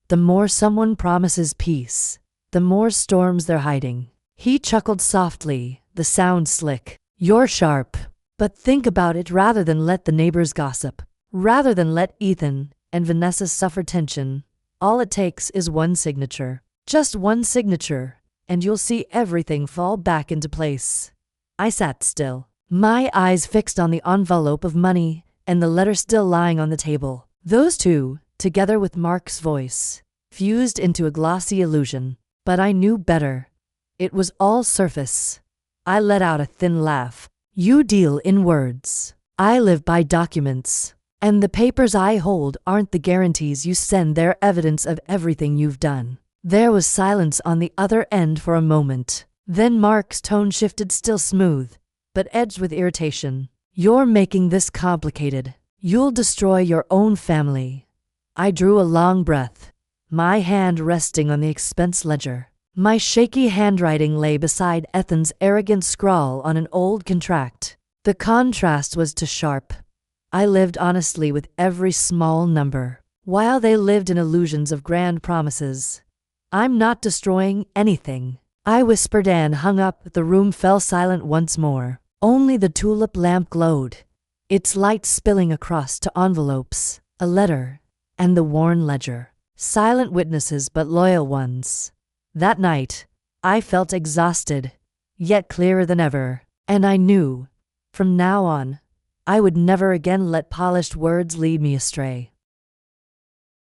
The more someone promises peace, the more storms they're hiding. He chuckled softly, the sound slick. You're sharp. But think about it rather than let the neighbors gossip. Rather than let Ethan and Vanessa suffer tension. All it takes is one signature. Just one signature, and you'll see everything fall back into place. I sat still, my eyes fixed on the envelope of money and the letter still lying on the table. Those two, together with Mark's voice, fused into a glossy illusion. But I knew better. It was all surface. I let out a thin laugh. You deal in words. I live by documents. And the papers I hold aren't the guarantees you send, they're evidence of everything you've done. There was silence on the other end for a moment. Then Mark's tone shifted, still smooth, but edged with irritation. You're making this complicated. You'll destroy your own family. I drew a long breath, my hand resting on the expense ledger. My shaky handwriting lay beside Ethan's arrogant scrawl on an old contract. The contrast was too sharp. I lived honestly with every small number, while they lived in illusions of grand promises. I'm not destroying anything, I whispered and hung up. The room fell silent once more. Only the tulip lamp glowed, its light spilling across to envelopes, a letter, and the worn ledger. Silent witnesses but loyal ones. That night, I felt exhausted, yet clearer than ever, and I knew, from now on, I would never again let polished words lead me astray.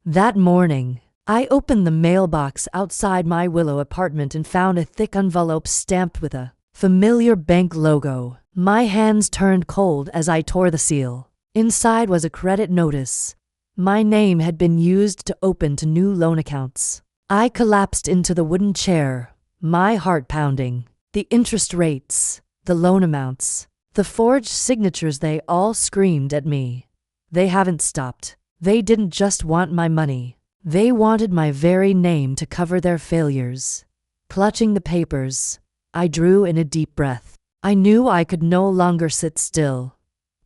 That morning, I opened the mailbox outside my Willow apartment and found a thick envelope stamped with a familiar bank logo. My hands turned cold as I tore the seal. Inside was a credit notice. My name had been used to open to new loan accounts. I collapsed into the wooden chair, my heart pounding. The interest rates, the loan amounts, the forged signatures, they all screamed at me. They haven't stopped. They didn't just want my money. They wanted my very name to cover their failures. Clutching the papers, I drew in a deep breath. I knew I could no longer sit still.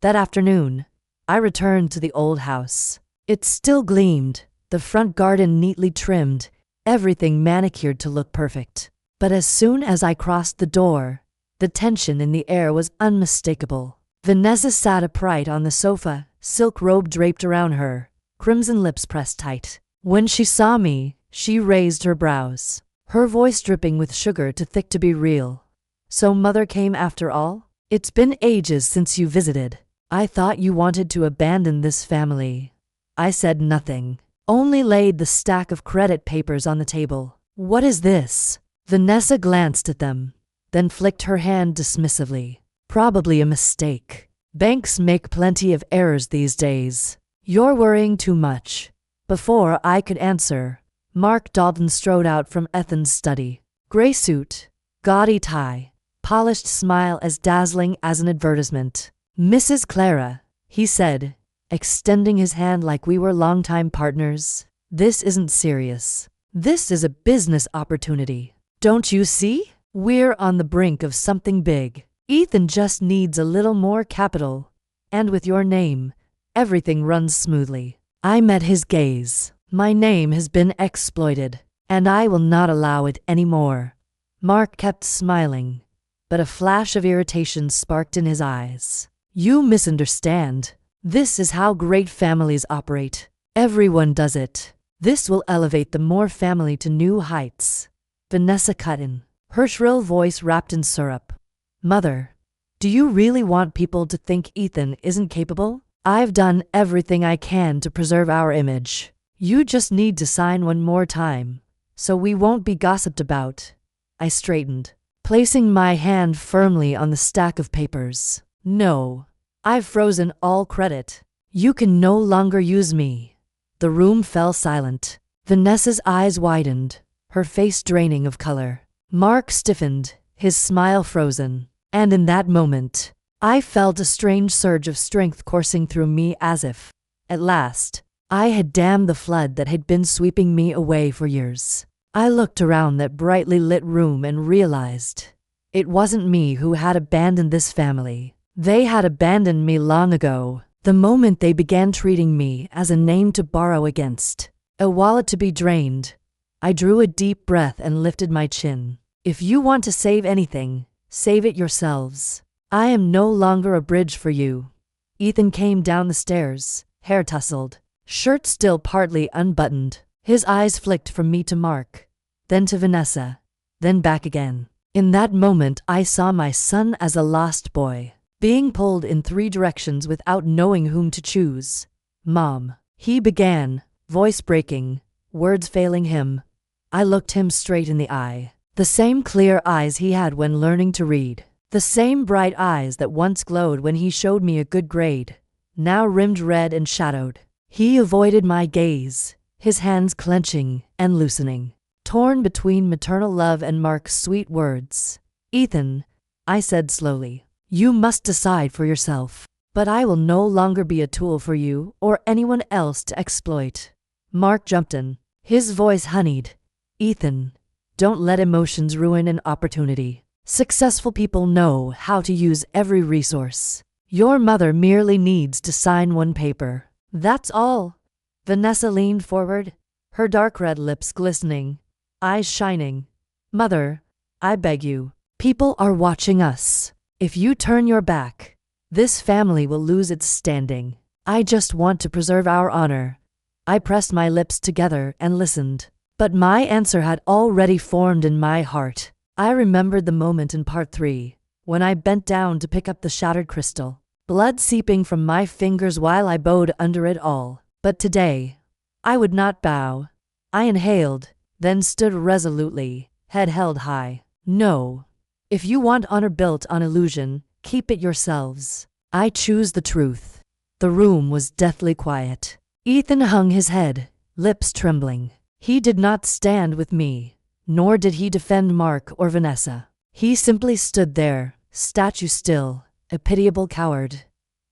That afternoon, I returned to the old house. It still gleamed, the front garden neatly trimmed, everything manicured to look perfect. But as soon as I crossed the door, the tension in the air was unmistakable. Vanessa sat upright on the sofa, silk robe draped around her, crimson lips pressed tight. When she saw me, she raised her brows, her voice dripping with sugar too thick to be real. So Mother came after all? It's been ages since you visited. I thought you wanted to abandon this family. I said nothing, only laid the stack of credit papers on the table. What is this? Vanessa glanced at them, then flicked her hand dismissively. Probably a mistake. Banks make plenty of errors these days. You're worrying too much. Before I could answer, Mark Dalton strode out from Ethan's study. Gray suit, gaudy tie, polished smile as dazzling as an advertisement. Mrs. Clara, he said, extending his hand like we were longtime partners. This isn't serious. This is a business opportunity. Don't you see? We're on the brink of something big. Ethan just needs a little more capital. And with your name, everything runs smoothly. I met his gaze. My name has been exploited, and I will not allow it anymore. Mark kept smiling, but a flash of irritation sparked in his eyes. You misunderstand. This is how great families operate. Everyone does it. This will elevate the Moore family to new heights. Vanessa cut in, her shrill voice wrapped in syrup. Mother, do you really want people to think Ethan isn't capable? I've done everything I can to preserve our image. You just need to sign one more time, so we won't be gossiped about. I straightened, placing my hand firmly on the stack of papers. No, I've frozen all credit. You can no longer use me. The room fell silent. Vanessa's eyes widened, her face draining of color. Mark stiffened, his smile frozen. And in that moment, I felt a strange surge of strength coursing through me as if, at last, I had dammed the flood that had been sweeping me away for years. I looked around that brightly lit room and realized it wasn't me who had abandoned this family. They had abandoned me long ago, the moment they began treating me as a name to borrow against, a wallet to be drained. I drew a deep breath and lifted my chin. If you want to save anything, save it yourselves. I am no longer a bridge for you. Ethan came down the stairs, hair tousled, shirt still partly unbuttoned. His eyes flicked from me to Mark, then to Vanessa, then back again. In that moment, I saw my son as a lost boy, being pulled in 3 directions without knowing whom to choose. Mom, he began, voice breaking, words failing him. I looked him straight in the eye. The same clear eyes he had when learning to read. The same bright eyes that once glowed when he showed me a good grade, now rimmed red and shadowed. He avoided my gaze, his hands clenching and loosening, torn between maternal love and Mark's sweet words. Ethan, I said slowly, you must decide for yourself, but I will no longer be a tool for you or anyone else to exploit. Mark jumped in, his voice honeyed. Ethan, don't let emotions ruin an opportunity. Successful people know how to use every resource. Your mother merely needs to sign one paper. That's all. Vanessa leaned forward, her dark red lips glistening, eyes shining. Mother, I beg you. People are watching us. If you turn your back, this family will lose its standing. I just want to preserve our honor. I pressed my lips together and listened. But my answer had already formed in my heart. I remembered the moment in part 3, when I bent down to pick up the shattered crystal, blood seeping from my fingers while I bowed under it all. But today, I would not bow. I inhaled, then stood resolutely, head held high. No. If you want honor built on illusion, keep it yourselves. I choose the truth. The room was deathly quiet. Ethan hung his head, lips trembling. He did not stand with me, nor did he defend Mark or Vanessa. He simply stood there, statue still, a pitiable coward.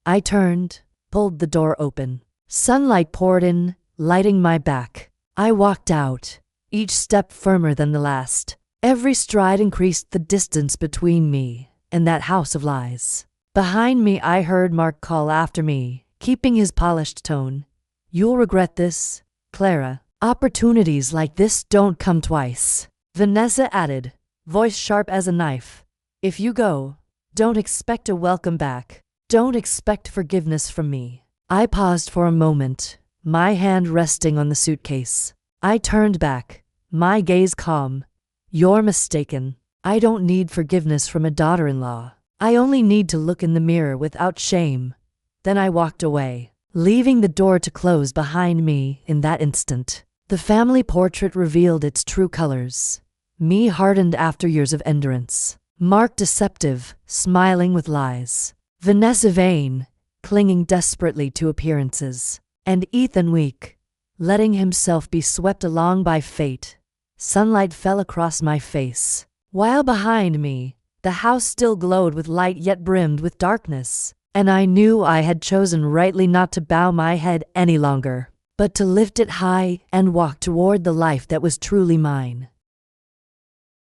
I turned, pulled the door open. Sunlight poured in, lighting my back. I walked out, each step firmer than the last. Every stride increased the distance between me and that house of lies. Behind me, I heard Mark call after me, keeping his polished tone. You'll regret this, Clara. Opportunities like this don't come twice. Vanessa added, voice sharp as a knife. If you go, don't expect a welcome back. Don't expect forgiveness from me. I paused for a moment, my hand resting on the suitcase. I turned back, my gaze calm. You're mistaken. I don't need forgiveness from a daughter-in-law. I only need to look in the mirror without shame. Then I walked away, leaving the door to close behind me in that instant. The family portrait revealed its true colors. Me hardened after years of endurance. Mark deceptive, smiling with lies. Vanessa vain, clinging desperately to appearances. And Ethan weak, letting himself be swept along by fate. Sunlight fell across my face, while behind me, the house still glowed with light yet brimmed with darkness. And I knew I had chosen rightly not to bow my head any longer, but to lift it high and walk toward the life that was truly mine.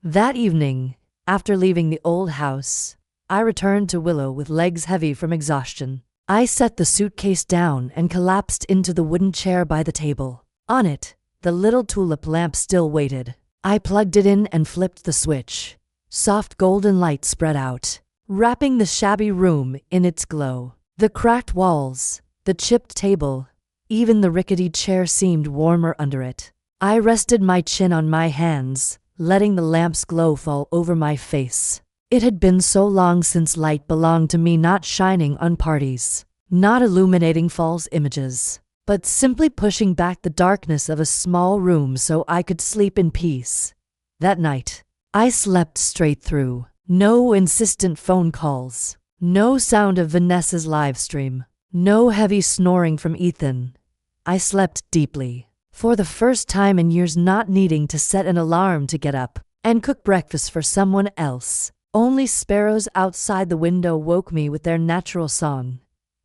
That evening, after leaving the old house, I returned to Willow with legs heavy from exhaustion. I set the suitcase down and collapsed into the wooden chair by the table. On it, the little tulip lamp still waited. I plugged it in and flipped the switch. Soft golden light spread out, wrapping the shabby room in its glow. The cracked walls, the chipped table, Even the rickety chair seemed warmer under it. I rested my chin on my hands, letting the lamp's glow fall over my face. It had been so long since light belonged to me, not shining on parties, not illuminating false images, but simply pushing back the darkness of a small room so I could sleep in peace. That night, I slept straight through. No insistent phone calls, no sound of Vanessa's live stream, no heavy snoring from Ethan. I slept deeply, for the first time in years, not needing to set an alarm to get up and cook breakfast for someone else. Only sparrows outside the window woke me with their natural song.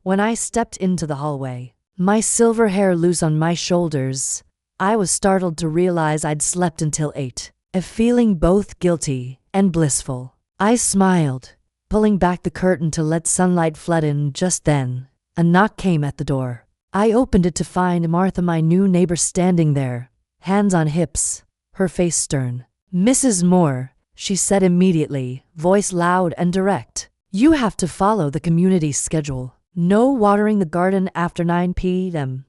When I stepped into the hallway, my silver hair loose on my shoulders, I was startled to realize I'd slept until 8, a feeling both guilty and blissful. I smiled, pulling back the curtain to let sunlight flood in. Just then, a knock came at the door. I opened it to find Martha, my new neighbor, standing there, hands on hips, her face stern. "Mrs. Moore," she said immediately, voice loud and direct. "You have to follow the community schedule. No watering the garden after 9 p.m.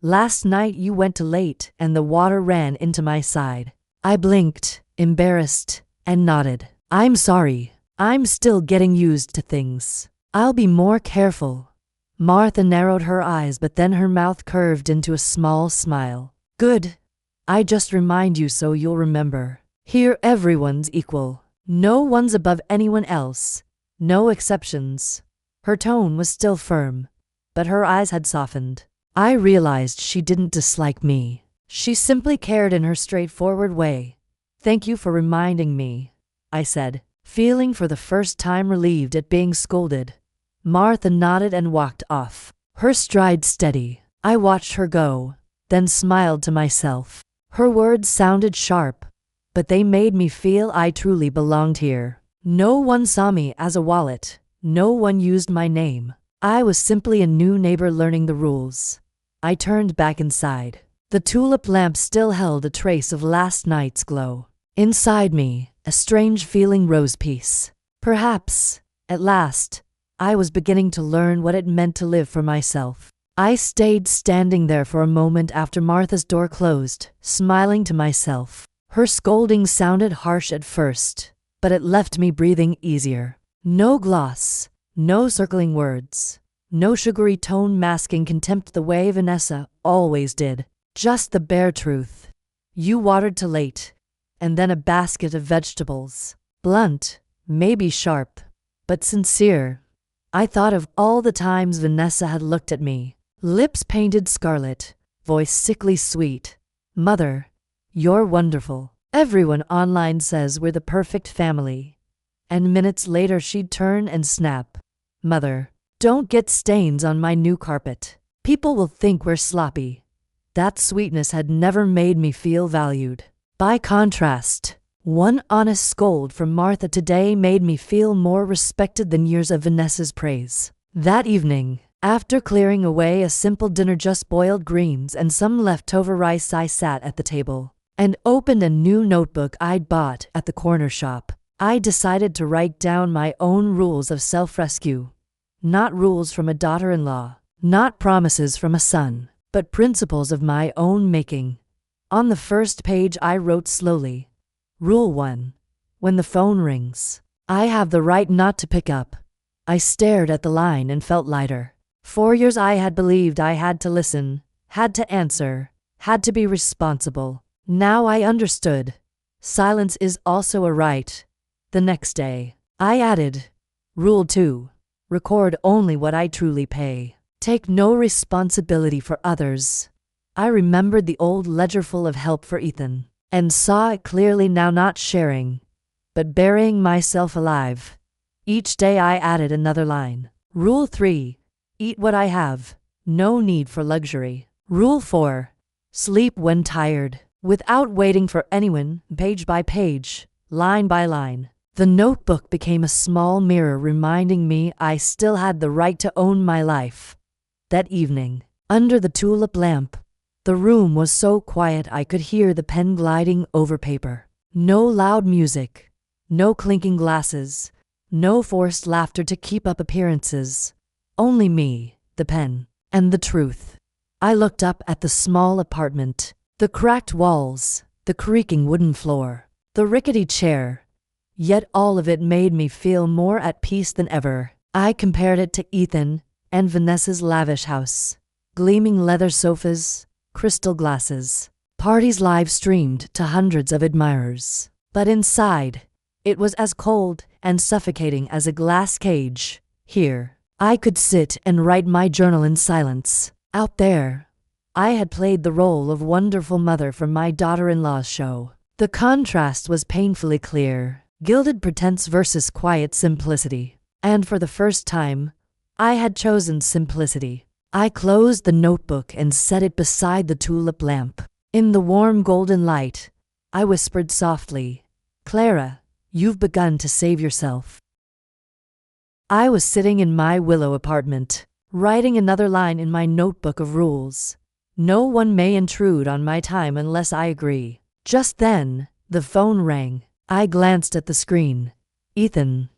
Last night you went too late and the water ran into my side." I blinked, embarrassed, and nodded. "I'm sorry. I'm still getting used to things. I'll be more careful." Martha narrowed her eyes, but then her mouth curved into a small smile. "Good. I just remind you so you'll remember. Here everyone's equal. No one's above anyone else. No exceptions." Her tone was still firm, but her eyes had softened. I realized she didn't dislike me. She simply cared in her straightforward way. "Thank you for reminding me," I said, feeling for the first time relieved at being scolded. Martha nodded and walked off, her stride steady. I watched her go, then smiled to myself. Her words sounded sharp, but they made me feel I truly belonged here. No one saw me as a wallet. No one used my name. I was simply a new neighbor learning the rules. I turned back inside. The tulip lamp still held a trace of last night's glow. Inside me, a strange feeling rose. Peace. Perhaps, at last, I was beginning to learn what it meant to live for myself. I stayed standing there for a moment after Martha's door closed, smiling to myself. Her scolding sounded harsh at first, but it left me breathing easier. No gloss, no circling words, no sugary tone masking contempt the way Vanessa always did. Just the bare truth. "You watered too late." And then a basket of vegetables. Blunt, maybe sharp, but sincere. I thought of all the times Vanessa had looked at me, lips painted scarlet, voice sickly sweet. "Mother, you're wonderful. Everyone online says we're the perfect family." And minutes later she'd turn and snap, "Mother, don't get stains on my new carpet. People will think we're sloppy." That sweetness had never made me feel valued. By contrast, one honest scold from Martha today made me feel more respected than years of Vanessa's praise. That evening, after clearing away a simple dinner, just boiled greens and some leftover rice, I sat at the table and opened a new notebook I'd bought at the corner shop. I decided to write down my own rules of self-rescue. Not rules from a daughter-in-law, not promises from a son, but principles of my own making. On the first page I wrote slowly, "Rule 1. When the phone rings, I have the right not to pick up." I stared at the line and felt lighter. For years I had believed I had to listen, had to answer, had to be responsible. Now I understood. Silence is also a right. The next day, I added, "Rule 2. Record only what I truly pay. Take no responsibility for others." I remembered the old ledger full of help for Ethan, and saw it clearly now, not sharing, but burying myself alive. Each day I added another line. Rule 3. Eat what I have. No need for luxury. Rule 4. Sleep when tired. Without waiting for anyone, page by page, line by line. The notebook became a small mirror reminding me I still had the right to own my life. That evening, under the tulip lamp, the room was so quiet I could hear the pen gliding over paper. No loud music, no clinking glasses, no forced laughter to keep up appearances. Only me, the pen, and the truth. I looked up at the small apartment. The cracked walls, the creaking wooden floor, the rickety chair. Yet all of it made me feel more at peace than ever. I compared it to Ethan and Vanessa's lavish house. Gleaming leather sofas, crystal glasses, parties live-streamed to hundreds of admirers. But inside, it was as cold and suffocating as a glass cage. Here, I could sit and write my journal in silence. Out there, I had played the role of wonderful mother for my daughter-in-law's show. The contrast was painfully clear. Gilded pretense versus quiet simplicity. And for the first time, I had chosen simplicity. I closed the notebook and set it beside the tulip lamp. In the warm golden light, I whispered softly, "Clara, you've begun to save yourself." I was sitting in my Willow apartment, writing another line in my notebook of rules. No one may intrude on my time unless I agree. Just then, the phone rang. I glanced at the screen. Ethan.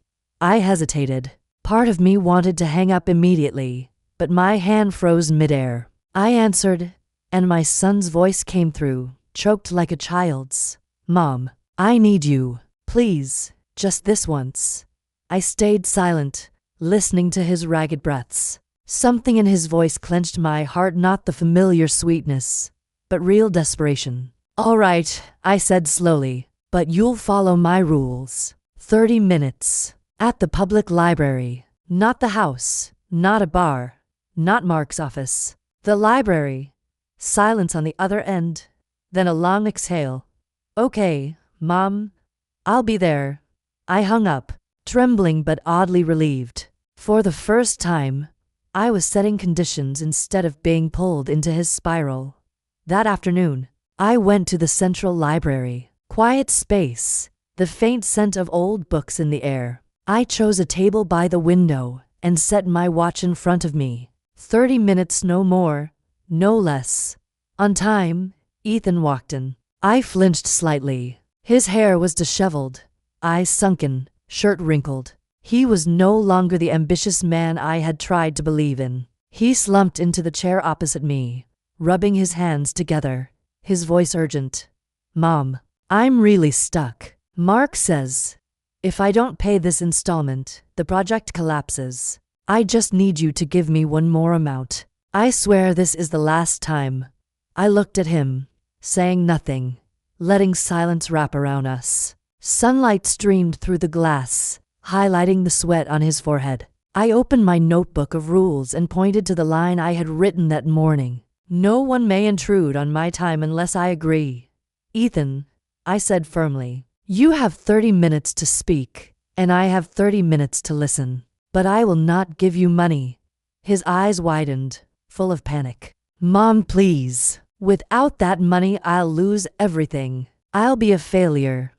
I hesitated. Part of me wanted to hang up immediately, but my hand froze midair. I answered, and my son's voice came through, choked like a child's. "Mom, I need you. Please, just this once." I stayed silent, listening to his ragged breaths. Something in his voice clenched my heart, not the familiar sweetness, but real desperation. "All right," I said slowly, "but you'll follow my rules. 30 minutes. At the public library. Not the house. Not a bar. Not Mark's office. The library." Silence on the other end. Then a long exhale. "Okay, Mom. I'll be there." I hung up, trembling but oddly relieved. For the first time, I was setting conditions instead of being pulled into his spiral. That afternoon, I went to the central library. Quiet space, the faint scent of old books in the air. I chose a table by the window and set my watch in front of me. 30 minutes, no more, no less. On time, Ethan walked in. I flinched slightly. His hair was disheveled, eyes sunken, shirt wrinkled. He was no longer the ambitious man I had tried to believe in. He slumped into the chair opposite me, rubbing his hands together, his voice urgent. "Mom, I'm really stuck. Mark says, if I don't pay this installment, the project collapses. I just need you to give me one more amount. I swear this is the last time." I looked at him, saying nothing, letting silence wrap around us. Sunlight streamed through the glass, highlighting the sweat on his forehead. I opened my notebook of rules and pointed to the line I had written that morning. "No one may intrude on my time unless I agree." "Ethan," I said firmly, "you have 30 minutes to speak, and I have 30 minutes to listen. But I will not give you money." His eyes widened, full of panic. "Mom, please. Without that money, I'll lose everything. I'll be a failure."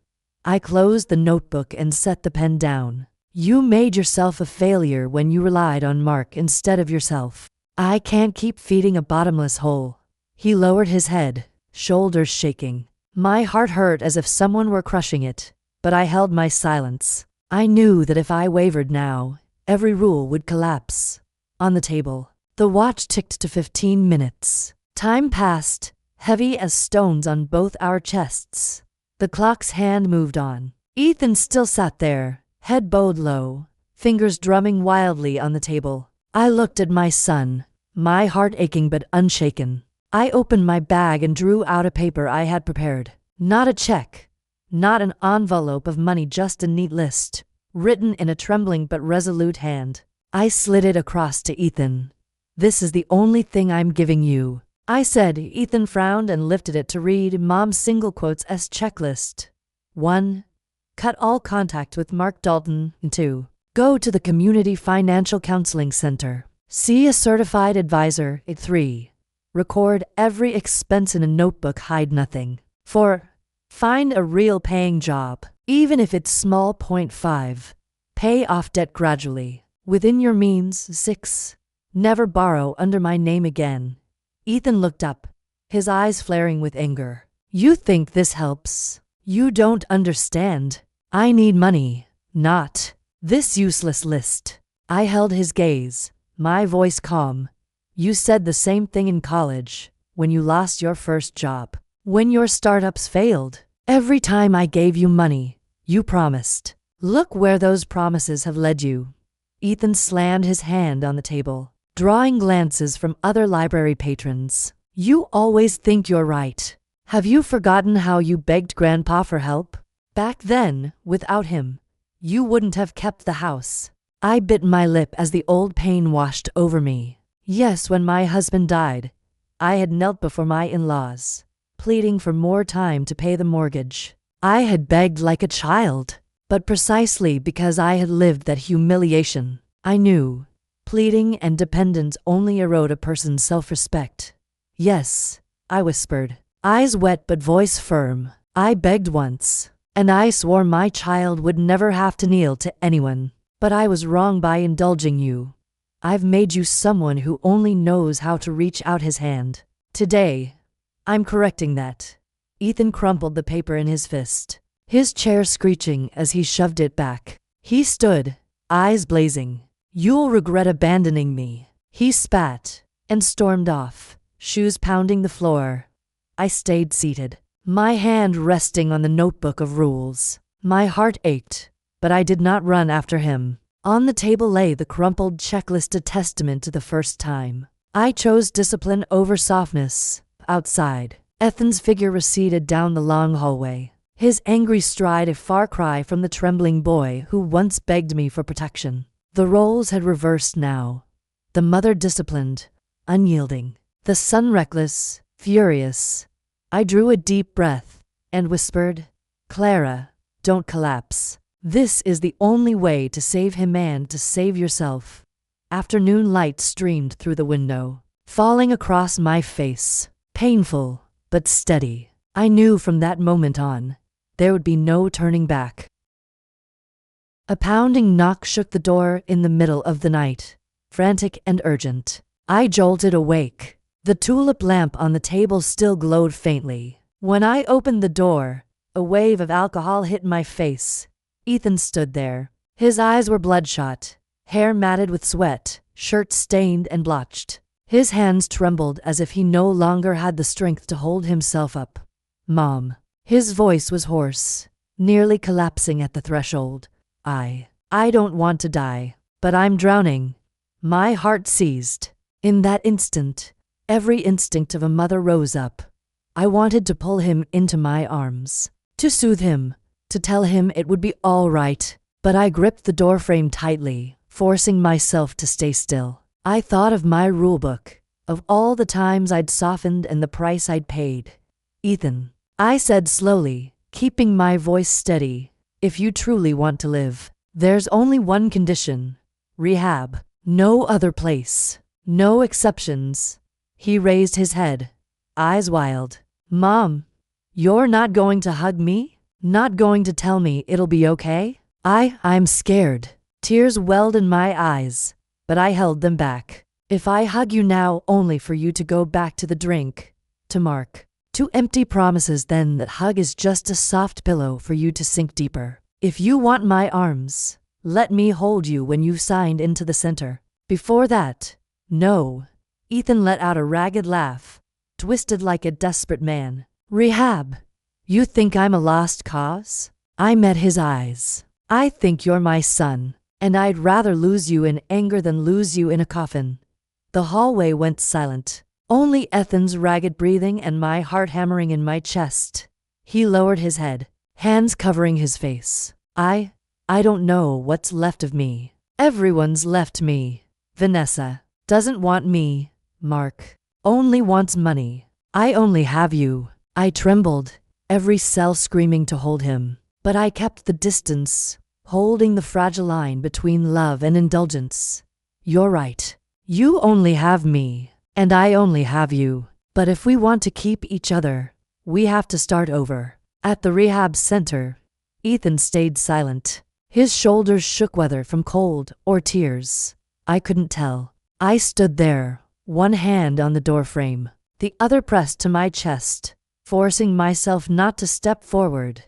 I closed the notebook and set the pen down. "You made yourself a failure when you relied on Mark instead of yourself. I can't keep feeding a bottomless hole." He lowered his head, shoulders shaking. My heart hurt as if someone were crushing it, but I held my silence. I knew that if I wavered now, every rule would collapse. On the table, the watch ticked to 15 minutes. Time passed, heavy as stones on both our chests. The clock's hand moved on. Ethan still sat there, head bowed low, fingers drumming wildly on the table. I looked at my son, my heart aching but unshaken. I opened my bag and drew out a paper I had prepared. Not a check, not an envelope of money, just a neat list, written in a trembling but resolute hand. I slid it across to Ethan. "This is the only thing I'm giving you," I said. Ethan frowned and lifted it to read Mom's single quotes as checklist. 1. Cut all contact with Mark Dalton. 2. Go to the Community Financial Counseling Center. See a certified advisor. 3. Record every expense in a notebook, hide nothing. 4. Find a real paying job, even if it's small. 5. Pay off debt gradually, within your means. 6. Never borrow under my name again. Ethan looked up, his eyes flaring with anger. "You think this helps? You don't understand. I need money, not this useless list." I held his gaze, my voice calm. You said the same thing in college, when you lost your first job, when your startups failed. Every time I gave you money, you promised. Look where those promises have led you. Ethan slammed his hand on the table, drawing glances from other library patrons. You always think you're right. Have you forgotten how you begged Grandpa for help? Back then, without him, you wouldn't have kept the house. I bit my lip as the old pain washed over me. Yes, when my husband died, I had knelt before my in-laws, pleading for more time to pay the mortgage. I had begged like a child, but precisely because I had lived that humiliation, I knew pleading and dependence only erode a person's self-respect. Yes, I whispered, eyes wet but voice firm. I begged once, and I swore my child would never have to kneel to anyone. But I was wrong by indulging you. I've made you someone who only knows how to reach out his hand. Today, I'm correcting that. Ethan crumpled the paper in his fist, his chair screeching as he shoved it back. He stood, eyes blazing. You'll regret abandoning me. He spat and stormed off, shoes pounding the floor. I stayed seated, my hand resting on the notebook of rules. My heart ached, but I did not run after him. On the table lay the crumpled checklist, a testament to the first time I chose discipline over softness. Outside, Ethan's figure receded down the long hallway, his angry stride a far cry from the trembling boy who once begged me for protection. The roles had reversed now. The mother disciplined, unyielding. The son reckless, furious. I drew a deep breath and whispered, Clara, don't collapse. This is the only way to save him and to save yourself. Afternoon light streamed through the window, falling across my face. Painful, but steady. I knew from that moment on, there would be no turning back. A pounding knock shook the door in the middle of the night, frantic and urgent. I jolted awake. The tulip lamp on the table still glowed faintly. When I opened the door, a wave of alcohol hit my face. Ethan stood there. His eyes were bloodshot, hair matted with sweat, shirt stained and blotched. His hands trembled as if he no longer had the strength to hold himself up. Mom. His voice was hoarse, nearly collapsing at the threshold. I don't want to die, but I'm drowning. My heart seized. In that instant, every instinct of a mother rose up. I wanted to pull him into my arms, to soothe him, to tell him it would be all right, but I gripped the doorframe tightly, forcing myself to stay still. I thought of my rulebook, of all the times I'd softened and the price I'd paid. Ethan, I said slowly, keeping my voice steady, if you truly want to live, there's only one condition. Rehab. No other place. No exceptions. He raised his head, eyes wild. Mom, you're not going to hug me? Not going to tell me it'll be okay? I'm scared. Tears welled in my eyes, but I held them back. If I hug you now only for you to go back to the drink, to Mark, to empty promises, then that hug is just a soft pillow for you to sink deeper. If you want my arms, let me hold you when you've signed into the center. Before that, no. Ethan let out a ragged laugh, twisted like a desperate man. Rehab. You think I'm a lost cause? I met his eyes. I think you're my son, and I'd rather lose you in anger than lose you in a coffin. The hallway went silent. Only Ethan's ragged breathing and my heart hammering in my chest. He lowered his head, hands covering his face. I don't know what's left of me. Everyone's left me. Vanessa doesn't want me. Mark only wants money. I only have you. I trembled, every cell screaming to hold him. But I kept the distance, holding the fragile line between love and indulgence. You're right. You only have me, and I only have you. But if we want to keep each other, we have to start over. At the rehab center, Ethan stayed silent. His shoulders shook, whether from cold or tears. I couldn't tell. I stood there, one hand on the doorframe, the other pressed to my chest, forcing myself not to step forward.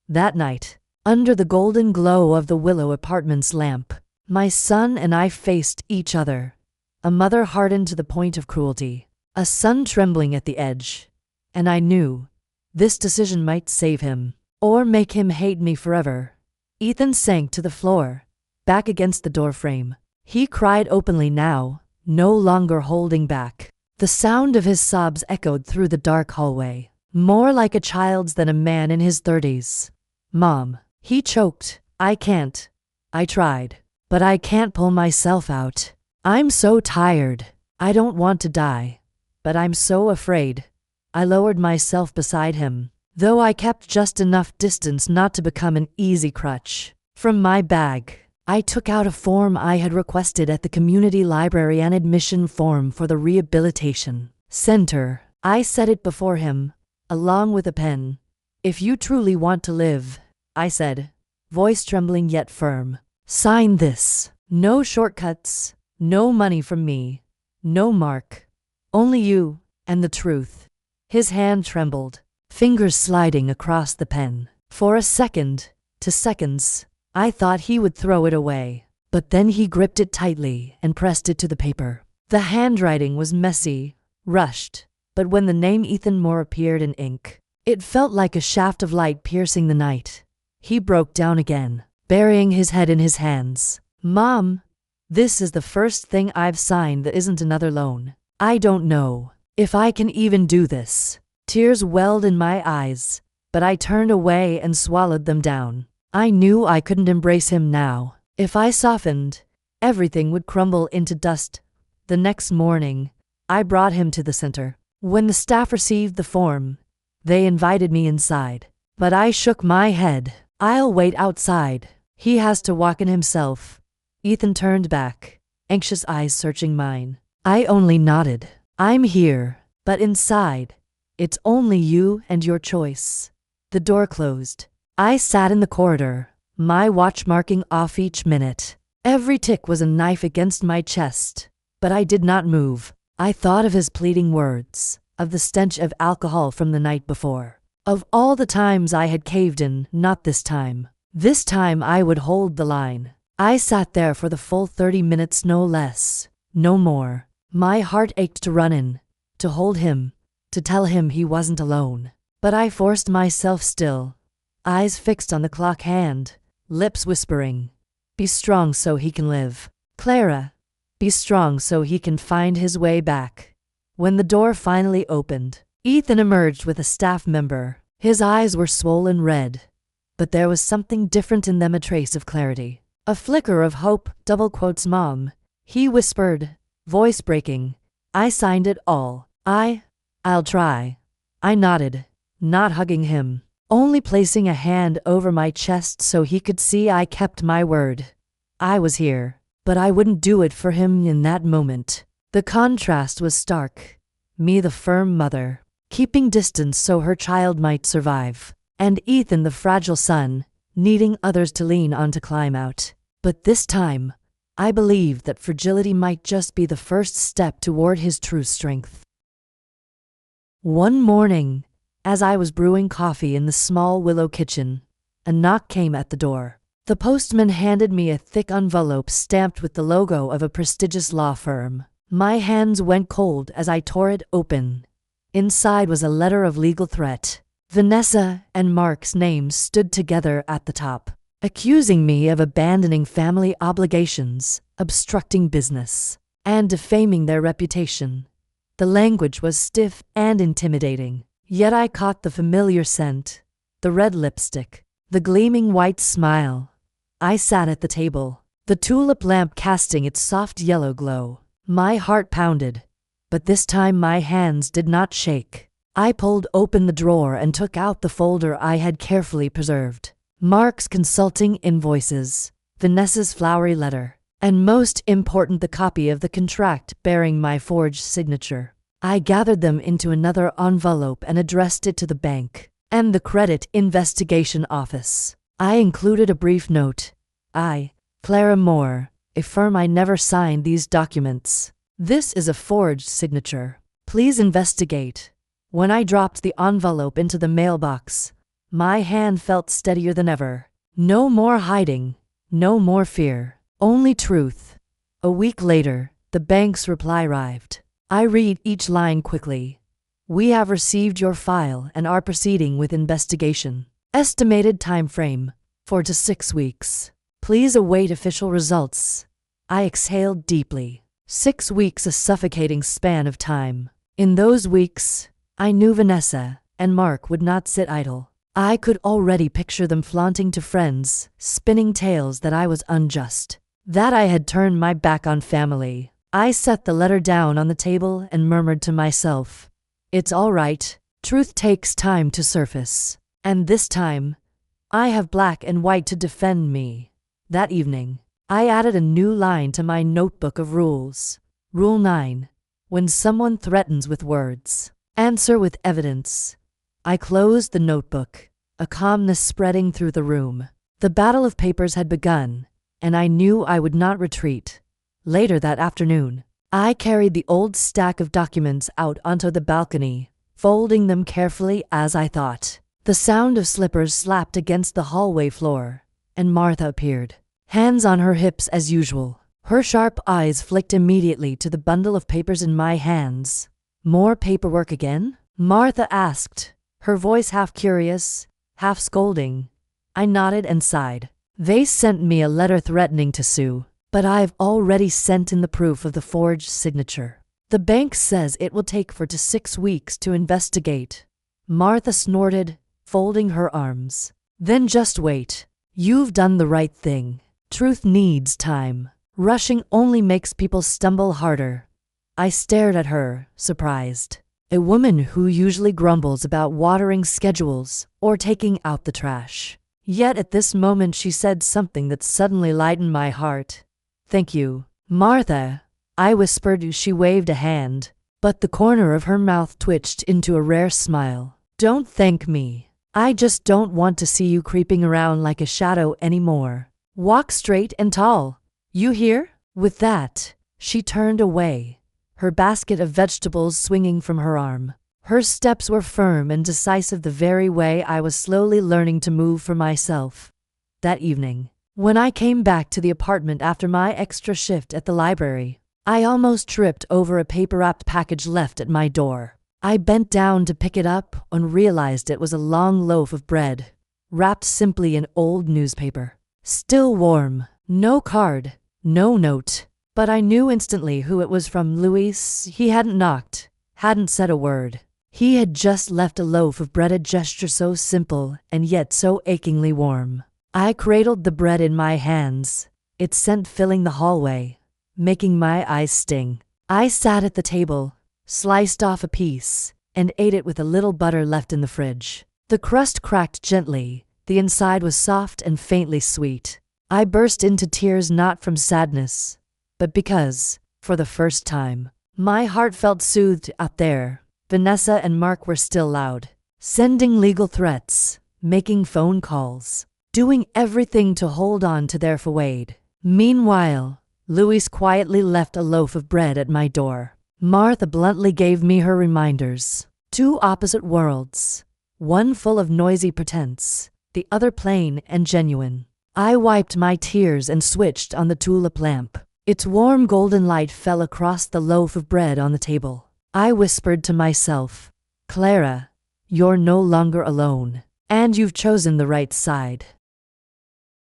That night, under the golden glow of the Willow Apartments lamp, my son and I faced each other, a mother hardened to the point of cruelty, a son trembling at the edge. And I knew this decision might save him, or make him hate me forever. Ethan sank to the floor, back against the doorframe. He cried openly now, no longer holding back. The sound of his sobs echoed through the dark hallway, more like a child's than a man in his 30s. "Mom," he choked, "I can't. I tried, but I can't pull myself out. I'm so tired. I don't want to die, but I'm so afraid." I lowered myself beside him, though I kept just enough distance not to become an easy crutch. From my bag, I took out a form I had requested at the community library, an admission form for the rehabilitation center. I set it before him, along with a pen. "If you truly want to live," I said, voice trembling yet firm, "sign this. No shortcuts, no money from me, no mark. Only you and the truth." His hand trembled, fingers sliding across the pen. For a second, 2 seconds, I thought he would throw it away, but then he gripped it tightly and pressed it to the paper. The handwriting was messy, rushed, but when the name Ethan Moore appeared in ink, it felt like a shaft of light piercing the night. He broke down again, burying his head in his hands. "Mom, this is the first thing I've signed that isn't another loan. I don't know if I can even do this." Tears welled in my eyes, but I turned away and swallowed them down. I knew I couldn't embrace him now. If I softened, everything would crumble into dust. The next morning, I brought him to the center. When the staff received the form, they invited me inside. But I shook my head. "I'll wait outside. He has to walk in himself." Ethan turned back, anxious eyes searching mine. I only nodded. "I'm here, but inside, it's only you and your choice." The door closed. I sat in the corridor, my watch marking off each minute. Every tick was a knife against my chest, but I did not move. I thought of his pleading words, of the stench of alcohol from the night before, of all the times I had caved in. Not this time. This time I would hold the line. I sat there for the full 30 minutes, no less, no more. My heart ached to run in, to hold him, to tell him he wasn't alone. But I forced myself still, eyes fixed on the clock hand, lips whispering, "Be strong so he can live. Clara, be strong so he can find his way back." When the door finally opened, Ethan emerged with a staff member. His eyes were swollen red, but there was something different in them, a trace of clarity, a flicker of hope. Double quotes, "Mom," he whispered, voice breaking. "I signed it all. I'll try." I nodded, not hugging him, only placing a hand over my chest so he could see I kept my word. I was here, but I wouldn't do it for him in that moment. The contrast was stark. Me, the firm mother, keeping distance so her child might survive, and Ethan, the fragile son, needing others to lean on to climb out. But this time, I believed that fragility might just be the first step toward his true strength. One morning, as I was brewing coffee in the small willow kitchen, a knock came at the door. The postman handed me a thick envelope stamped with the logo of a prestigious law firm. My hands went cold as I tore it open. Inside was a letter of legal threat. Vanessa and Mark's names stood together at the top, accusing me of abandoning family obligations, obstructing business, and defaming their reputation. The language was stiff and intimidating, yet I caught the familiar scent, the red lipstick, the gleaming white smile. I sat at the table, the tulip lamp casting its soft yellow glow. My heart pounded, but this time my hands did not shake. I pulled open the drawer and took out the folder I had carefully preserved. Mark's consulting invoices, Vanessa's flowery letter, and most important, the copy of the contract bearing my forged signature. I gathered them into another envelope and addressed it to the bank and the Credit Investigation Office. I included a brief note. Clara Moore, affirm I never signed these documents. This is a forged signature. Please investigate. When I dropped the envelope into the mailbox, my hand felt steadier than ever. No more hiding, no more fear, only truth. A week later, The bank's reply arrived. I read each line quickly. We have received your file and are proceeding with investigation. Estimated time frame, 4 to 6 weeks. Please await official results. I exhaled deeply. 6 weeks, a suffocating span of time. In those weeks, I knew Vanessa and Mark would not sit idle. I could already picture them flaunting to friends, spinning tales that I was unjust, that I had turned my back on family. I set the letter down on the table and murmured to myself, "It's all right. Truth takes time to surface. And this time, I have black and white to defend me." That evening, I added a new line to my notebook of rules. Rule 9. When someone threatens with words, answer with evidence. I closed the notebook, a calmness spreading through the room. The battle of papers had begun, and I knew I would not retreat. Later that afternoon, I carried the old stack of documents out onto the balcony, folding them carefully as I thought. The sound of slippers slapped against the hallway floor, and Martha appeared, hands on her hips as usual. Her sharp eyes flicked immediately to the bundle of papers in my hands. "More paperwork again?" Martha asked, her voice half curious, half scolding. I nodded and sighed. "They sent me a letter threatening to sue, but I've already sent in the proof of the forged signature. The bank says it will take 4 to 6 weeks to investigate." Martha snorted, folding her arms. "Then just wait. You've done the right thing. Truth needs time. Rushing only makes people stumble harder." I stared at her, surprised. A woman who usually grumbles about watering schedules or taking out the trash. Yet at this moment she said something that suddenly lightened my heart. "Thank you, Martha," I whispered. She waved a hand, but the corner of her mouth twitched into a rare smile. "Don't thank me. I just don't want to see you creeping around like a shadow anymore. Walk straight and tall. You hear?" With that, she turned away, her basket of vegetables swinging from her arm. Her steps were firm and decisive, the very way I was slowly learning to move for myself. That evening, when I came back to the apartment after my extra shift at the library, I almost tripped over a paper-wrapped package left at my door. I bent down to pick it up and realized it was a long loaf of bread, wrapped simply in old newspaper. Still warm, no card, no note, but I knew instantly who it was from. Luis. He hadn't knocked, hadn't said a word. He had just left a loaf of bread, a gesture so simple and yet so achingly warm. I cradled the bread in my hands, its scent filling the hallway, making my eyes sting. I sat at the table, sliced off a piece, and ate it with a little butter left in the fridge. The crust cracked gently, the inside was soft and faintly sweet. I burst into tears, not from sadness, but because, for the first time, my heart felt soothed. Out there, Vanessa and Mark were still loud, sending legal threats, making phone calls, doing everything to hold on to their Fawade. Meanwhile, Luis quietly left a loaf of bread at my door. Martha bluntly gave me her reminders. Two opposite worlds, one full of noisy pretense, the other plain and genuine. I wiped my tears and switched on the tulip lamp. Its warm golden light fell across the loaf of bread on the table. I whispered to myself, "Clara, you're no longer alone, and you've chosen the right side."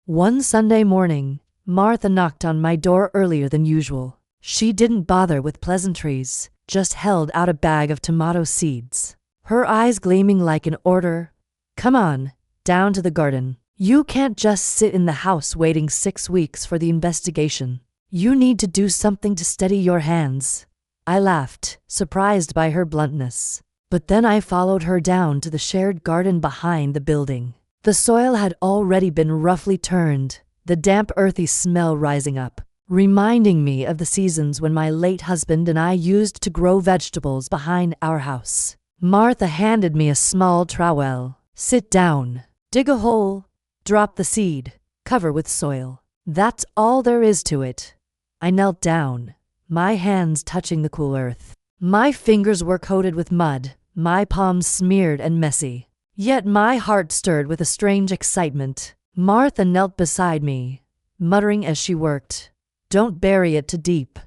One Sunday morning, Martha knocked on my door earlier than usual. She didn't bother with pleasantries, just held out a bag of tomato seeds. Her eyes gleaming like an order. "Come on, down to the garden. You can't just sit in the house waiting 6 weeks for the investigation. You need to do something to steady your hands." I laughed, surprised by her bluntness. But then I followed her down to the shared garden behind the building. The soil had already been roughly turned, the damp earthy smell rising up, reminding me of the seasons when my late husband and I used to grow vegetables behind our house. Martha handed me a small trowel. "Sit down, dig a hole, drop the seed, cover with soil. That's all there is to it." I knelt down, my hands touching the cool earth. My fingers were coated with mud, my palms smeared and messy. Yet my heart stirred with a strange excitement. Martha knelt beside me, muttering as she worked, "Don't bury it too deep.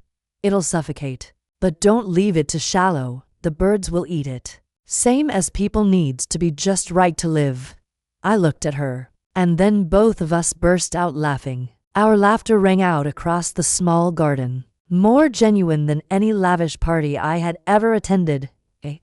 It'll suffocate. But don't leave it to shallow, the birds will eat it. Same as people needs to be just right to live. I looked at her, and then both of us burst out laughing. Our laughter rang out across the small garden, more genuine than any lavish party I had ever attended.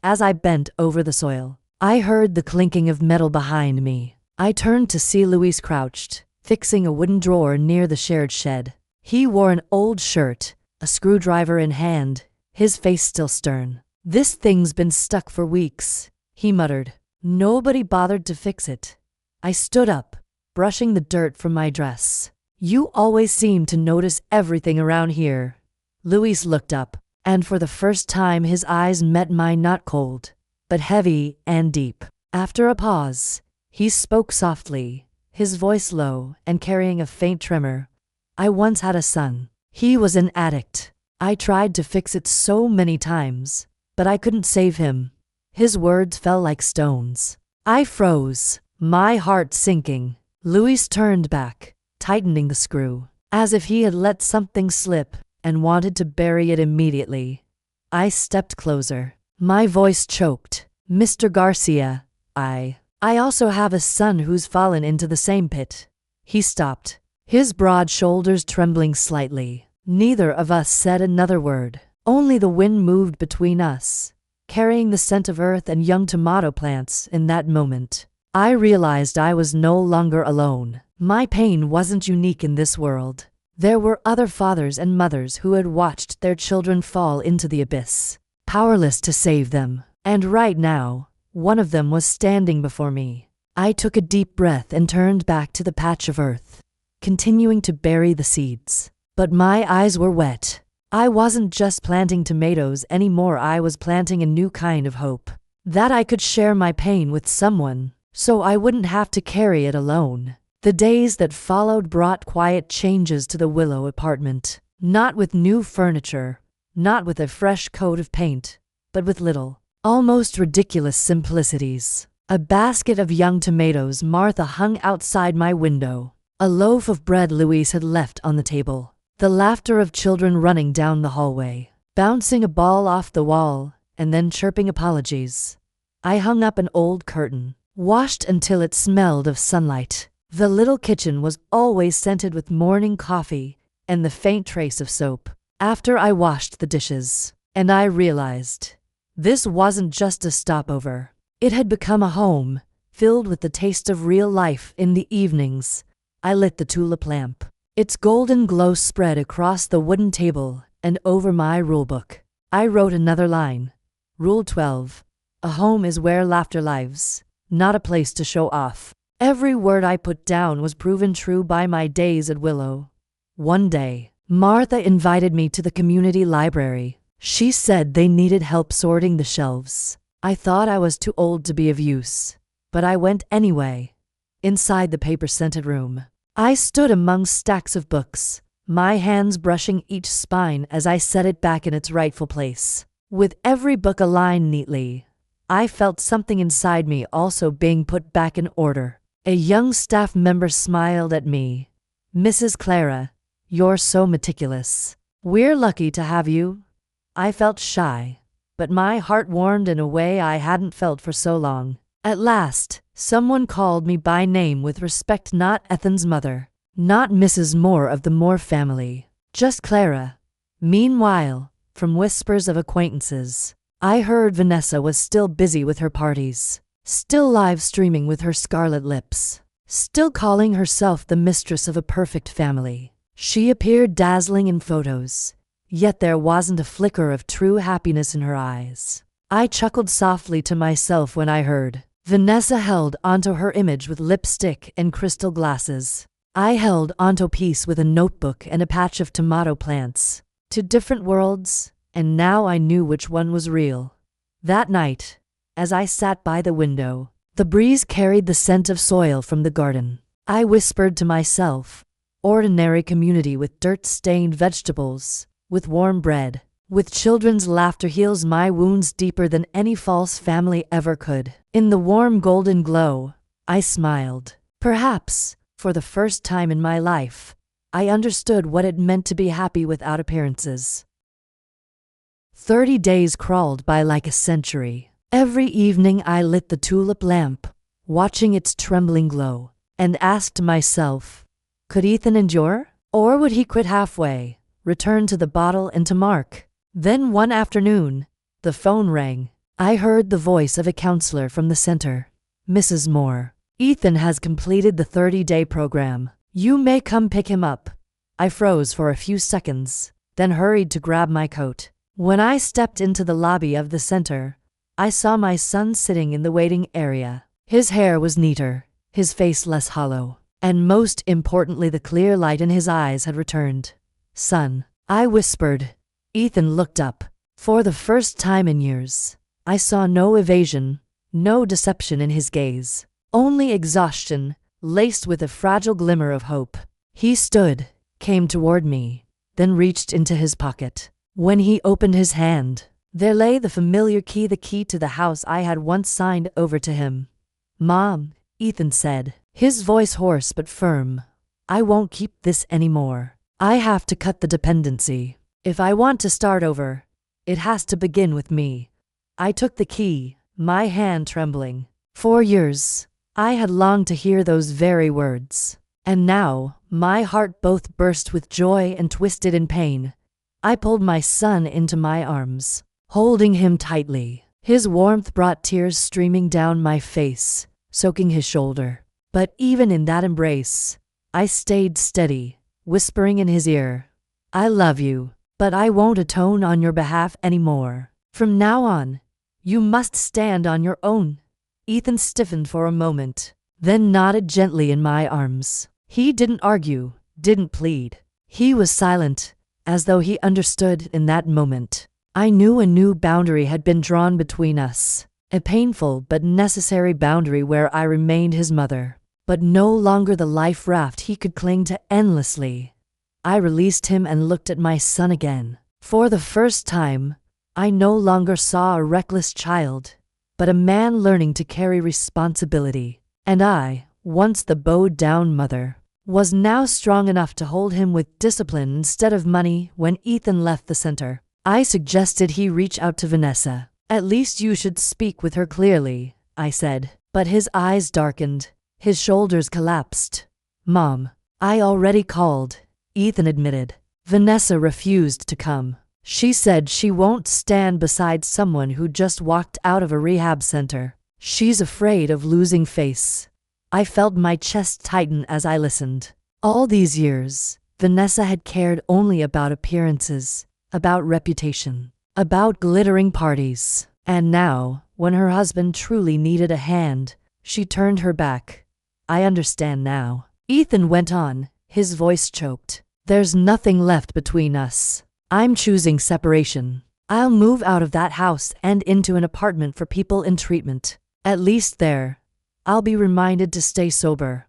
As I bent over the soil, I heard the clinking of metal behind me. I turned to see Luis crouched, fixing a wooden drawer near the shared shed. He wore an old shirt, a screwdriver in hand, his face still stern. "This thing's been stuck for weeks," he muttered. "Nobody bothered to fix it." I stood up, brushing the dirt from my dress. "You always seem to notice everything around here." Luis looked up, and for the first time his eyes met mine, not cold, but heavy and deep. After a pause, he spoke softly, his voice low and carrying a faint tremor. "I once had a son. He was an addict. I tried to fix it so many times, but I couldn't save him." His words fell like stones. I froze, my heart sinking. Luis turned back, tightening the screw, as if he had let something slip and wanted to bury it immediately. I stepped closer, my voice choked. "Mr. Garcia, I also have a son who's fallen into the same pit." He stopped, his broad shoulders trembling slightly. Neither of us said another word. Only the wind moved between us, carrying the scent of earth and young tomato plants. In that moment, I realized I was no longer alone. My pain wasn't unique in this world. There were other fathers and mothers who had watched their children fall into the abyss, powerless to save them. And right now, one of them was standing before me. I took a deep breath and turned back to the patch of earth, continuing to bury the seeds. But my eyes were wet. I wasn't just planting tomatoes anymore, I was planting a new kind of hope. That I could share my pain with someone, so I wouldn't have to carry it alone. The days that followed brought quiet changes to the Willow apartment. Not with new furniture, not with a fresh coat of paint, but with little, almost ridiculous simplicities. A basket of young tomatoes Martha hung outside my window. A loaf of bread Luis had left on the table. The laughter of children running down the hallway, bouncing a ball off the wall, and then chirping apologies. I hung up an old curtain, washed until it smelled of sunlight. The little kitchen was always scented with morning coffee and the faint trace of soap. After I washed the dishes, and I realized this wasn't just a stopover. It had become a home, filled with the taste of real life. In the evenings, I lit the tulip lamp. Its golden glow spread across the wooden table and over my rulebook. I wrote another line. Rule 12. A home is where laughter lives, not a place to show off. Every word I put down was proven true by my days at Willow. One day, Martha invited me to the community library. She said they needed help sorting the shelves. I thought I was too old to be of use, but I went anyway. Inside the paper-scented room, I stood among stacks of books, my hands brushing each spine as I set it back in its rightful place. With every book aligned neatly, I felt something inside me also being put back in order. A young staff member smiled at me. "Mrs. Clara, you're so meticulous. We're lucky to have you." I felt shy, but my heart warmed in a way I hadn't felt for so long. At last, someone called me by name with respect, not Ethan's mother, not Mrs. Moore of the Moore family, just Clara. Meanwhile, from whispers of acquaintances, I heard Vanessa was still busy with her parties, still live streaming with her scarlet lips, still calling herself the mistress of a perfect family. She appeared dazzling in photos, yet there wasn't a flicker of true happiness in her eyes. I chuckled softly to myself when I heard Vanessa held onto her image with lipstick and crystal glasses. I held onto peace with a notebook and a patch of tomato plants. Two different worlds, and now I knew which one was real. That night, as I sat by the window, the breeze carried the scent of soil from the garden. I whispered to myself, ordinary community with dirt-stained vegetables, with warm bread, with children's laughter heals my wounds deeper than any false family ever could. In the warm golden glow, I smiled. Perhaps, for the first time in my life, I understood what it meant to be happy without appearances. 30 days crawled by like a century. Every evening I lit the tulip lamp, watching its trembling glow, and asked myself, could Ethan endure? Or would he quit halfway, return to the bottle and to Mark? Then one afternoon, the phone rang. I heard the voice of a counselor from the center. Mrs. Moore, Ethan has completed the 30-day program. You may come pick him up. I froze for a few seconds, then hurried to grab my coat. When I stepped into the lobby of the center, I saw my son sitting in the waiting area. His hair was neater, his face less hollow, and most importantly, the clear light in his eyes had returned. Son, I whispered. Ethan looked up. For the first time in years, I saw no evasion, no deception in his gaze, only exhaustion, laced with a fragile glimmer of hope. He stood, came toward me, then reached into his pocket. When he opened his hand, there lay the familiar key, the key to the house I had once signed over to him. Mom, Ethan said, his voice hoarse but firm, I won't keep this anymore. I have to cut the dependency. If I want to start over, it has to begin with me. I took the key, my hand trembling. 4 years, I had longed to hear those very words. And now, my heart both burst with joy and twisted in pain. I pulled my son into my arms, holding him tightly. His warmth brought tears streaming down my face, soaking his shoulder. But even in that embrace, I stayed steady, whispering in his ear, I love you, but I won't atone on your behalf anymore. From now on, you must stand on your own. Ethan stiffened for a moment, then nodded gently in my arms. He didn't argue, didn't plead. He was silent, as though he understood in that moment. I knew a new boundary had been drawn between us, a painful but necessary boundary where I remained his mother, but no longer the life raft he could cling to endlessly. I released him and looked at my son again. For the first time, I no longer saw a reckless child, but a man learning to carry responsibility. And I, once the bowed-down mother, was now strong enough to hold him with discipline instead of money. When Ethan left the center, I suggested he reach out to Vanessa. At least you should speak with her clearly, I said. But his eyes darkened, his shoulders collapsed. Mom, I already called, Ethan admitted. Vanessa refused to come. She said she won't stand beside someone who just walked out of a rehab center. She's afraid of losing face. I felt my chest tighten as I listened. All these years, Vanessa had cared only about appearances, about reputation, about glittering parties. And now, when her husband truly needed a hand, she turned her back. I understand now. Ethan went on, his voice choked. There's nothing left between us. I'm choosing separation. I'll move out of that house and into an apartment for people in treatment. At least there, I'll be reminded to stay sober.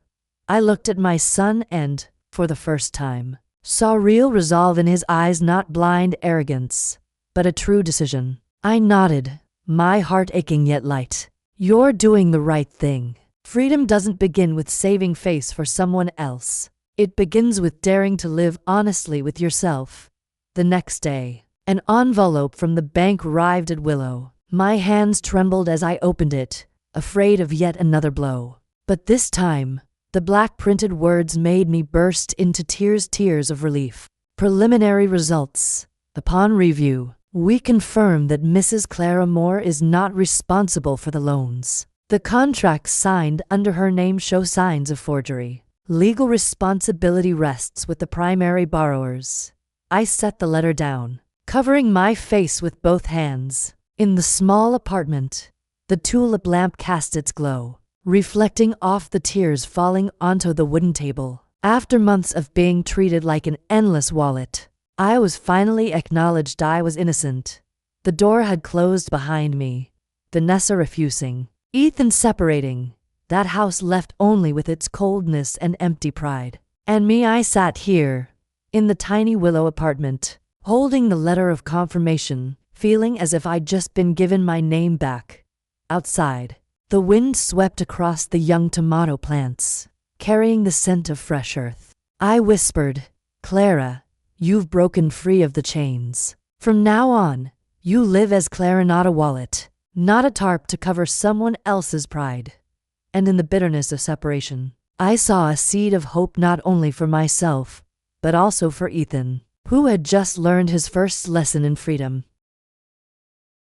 I looked at my son and, for the first time, saw real resolve in his eyes, not blind arrogance, but a true decision. I nodded, my heart aching yet light. You're doing the right thing. Freedom doesn't begin with saving face for someone else. It begins with daring to live honestly with yourself. The next day, an envelope from the bank arrived at Willow. My hands trembled as I opened it, afraid of yet another blow. But this time, the black printed words made me burst into tears of relief. Preliminary results. Upon review, we confirm that Mrs. Clara Moore is not responsible for the loans. The contracts signed under her name show signs of forgery. Legal responsibility rests with the primary borrowers. I set the letter down, covering my face with both hands. In the small apartment, the tulip lamp cast its glow, reflecting off the tears falling onto the wooden table. After months of being treated like an endless wallet, I was finally acknowledged I was innocent. The door had closed behind me, Vanessa refusing, Ethan separating, that house left only with its coldness and empty pride. And me, I sat here, in the tiny Willow apartment, holding the letter of confirmation, feeling as if I'd just been given my name back. Outside, the wind swept across the young tomato plants, carrying the scent of fresh earth. I whispered, Clara, you've broken free of the chains. From now on, You live as Clara, not a wallet, not a tarp to cover someone else's pride. And in the bitterness of separation, I saw a seed of hope not only for myself, but also for Ethan, who had just learned his first lesson in freedom.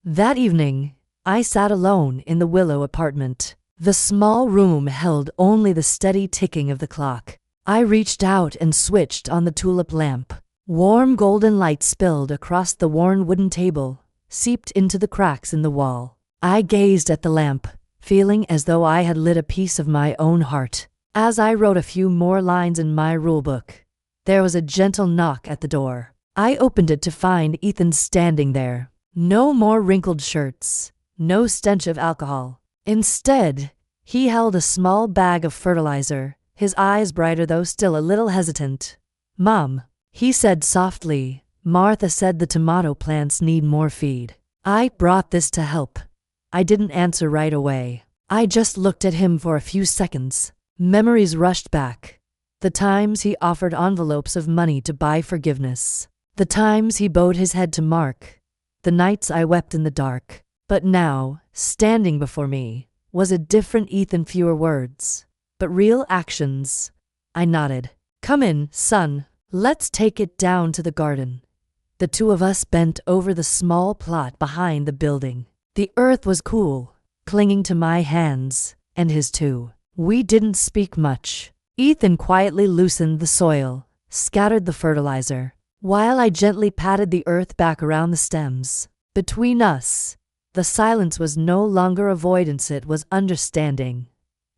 That evening, I sat alone in the Willow apartment. The small room held only the steady ticking of the clock. I reached out and switched on the tulip lamp. Warm golden light spilled across the worn wooden table, seeped into the cracks in the wall. I gazed at the lamp, feeling as though I had lit a piece of my own heart. As I wrote a few more lines in my rulebook, there was a gentle knock at the door. I opened it to find Ethan standing there. No more wrinkled shirts, no stench of alcohol. Instead, he held a small bag of fertilizer, his eyes brighter though still a little hesitant. "Mom," he said softly, "Martha said the tomato plants need more feed. I brought this to help." I didn't answer right away. I just looked at him for a few seconds. Memories rushed back. The times he offered envelopes of money to buy forgiveness. The times he bowed his head to Mark. The nights I wept in the dark. But now, standing before me, was a different Ethan, fewer words, but real actions. I nodded. "Come in, son. Let's take it down to the garden." The two of us bent over the small plot behind the building. The earth was cool, clinging to my hands, and his too. We didn't speak much. Ethan quietly loosened the soil, scattered the fertilizer, while I gently patted the earth back around the stems. Between us, the silence was no longer avoidance, it was understanding.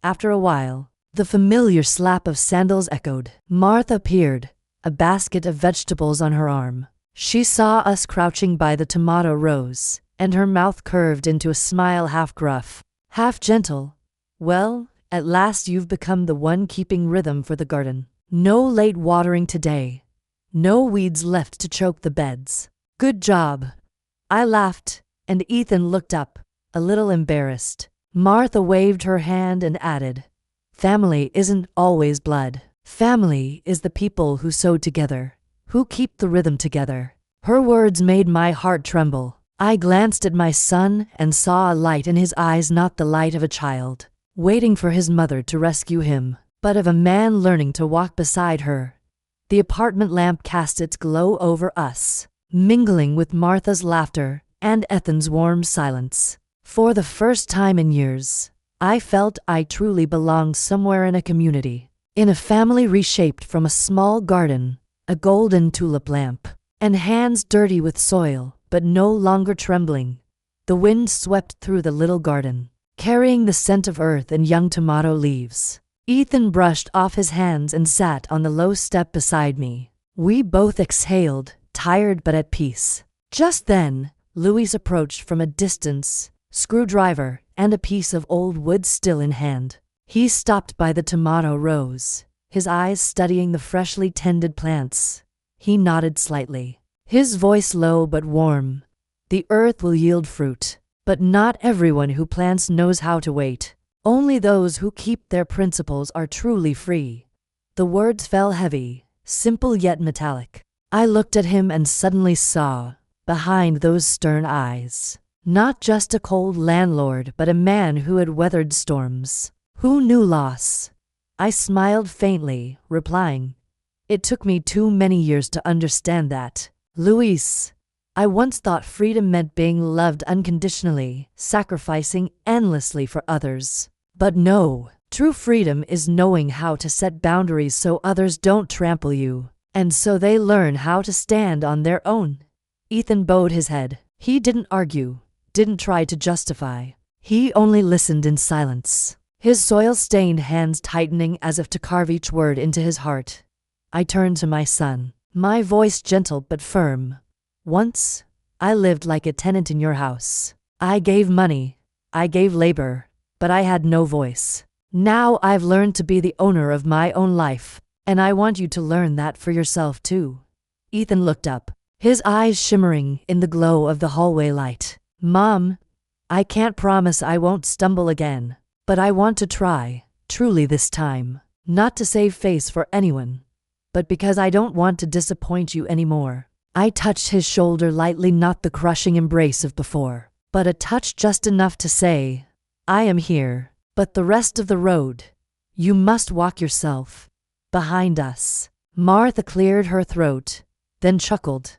After a while, the familiar slap of sandals echoed. Martha appeared, a basket of vegetables on her arm. She saw us crouching by the tomato rows, and her mouth curved into a smile, half gruff, half gentle. "Well, at last you've become the one keeping rhythm for the garden. No late watering today. No weeds left to choke the beds. Good job." I laughed, and Ethan looked up, a little embarrassed. Martha waved her hand and added, "Family isn't always blood. Family is the people who sew together, who keep the rhythm together." Her words made my heart tremble. I glanced at my son and saw a light in his eyes, not the light of a child waiting for his mother to rescue him, but of a man learning to walk beside her. The apartment lamp cast its glow over us, mingling with Martha's laughter and Ethan's warm silence. For the first time in years, I felt I truly belonged somewhere, in a community, in a family reshaped from a small garden, a golden tulip lamp, and hands dirty with soil, but no longer trembling. The wind swept through the little garden, carrying the scent of earth and young tomato leaves. Ethan brushed off his hands and sat on the low step beside me. We both exhaled, tired but at peace. Just then, Louis approached from a distance, screwdriver and a piece of old wood still in hand. He stopped by the tomato rows, his eyes studying the freshly tended plants. He nodded slightly, his voice low but warm. "The earth will yield fruit, but not everyone who plants knows how to wait. Only those who keep their principles are truly free." The words fell heavy, simple yet metallic. I looked at him and suddenly saw, behind those stern eyes, not just a cold landlord, but a man who had weathered storms, who knew loss. I smiled faintly, replying, "It took me too many years to understand that, Louis. I once thought freedom meant being loved unconditionally, sacrificing endlessly for others. But no, true freedom is knowing how to set boundaries so others don't trample you, and so they learn how to stand on their own." Ethan bowed his head. He didn't argue, didn't try to justify. He only listened in silence, his soil-stained hands tightening as if to carve each word into his heart. I turned to my son, my voice gentle but firm. "Once, I lived like a tenant in your house. I gave money, I gave labor, but I had no voice. Now I've learned to be the owner of my own life, and I want you to learn that for yourself too." Ethan looked up, his eyes shimmering in the glow of the hallway light. "Mom, I can't promise I won't stumble again, but I want to try, truly this time, not to save face for anyone, but because I don't want to disappoint you anymore." I touched his shoulder lightly, not the crushing embrace of before, but a touch just enough to say, I am here, but the rest of the road, you must walk yourself. Behind us. Martha cleared her throat, then chuckled.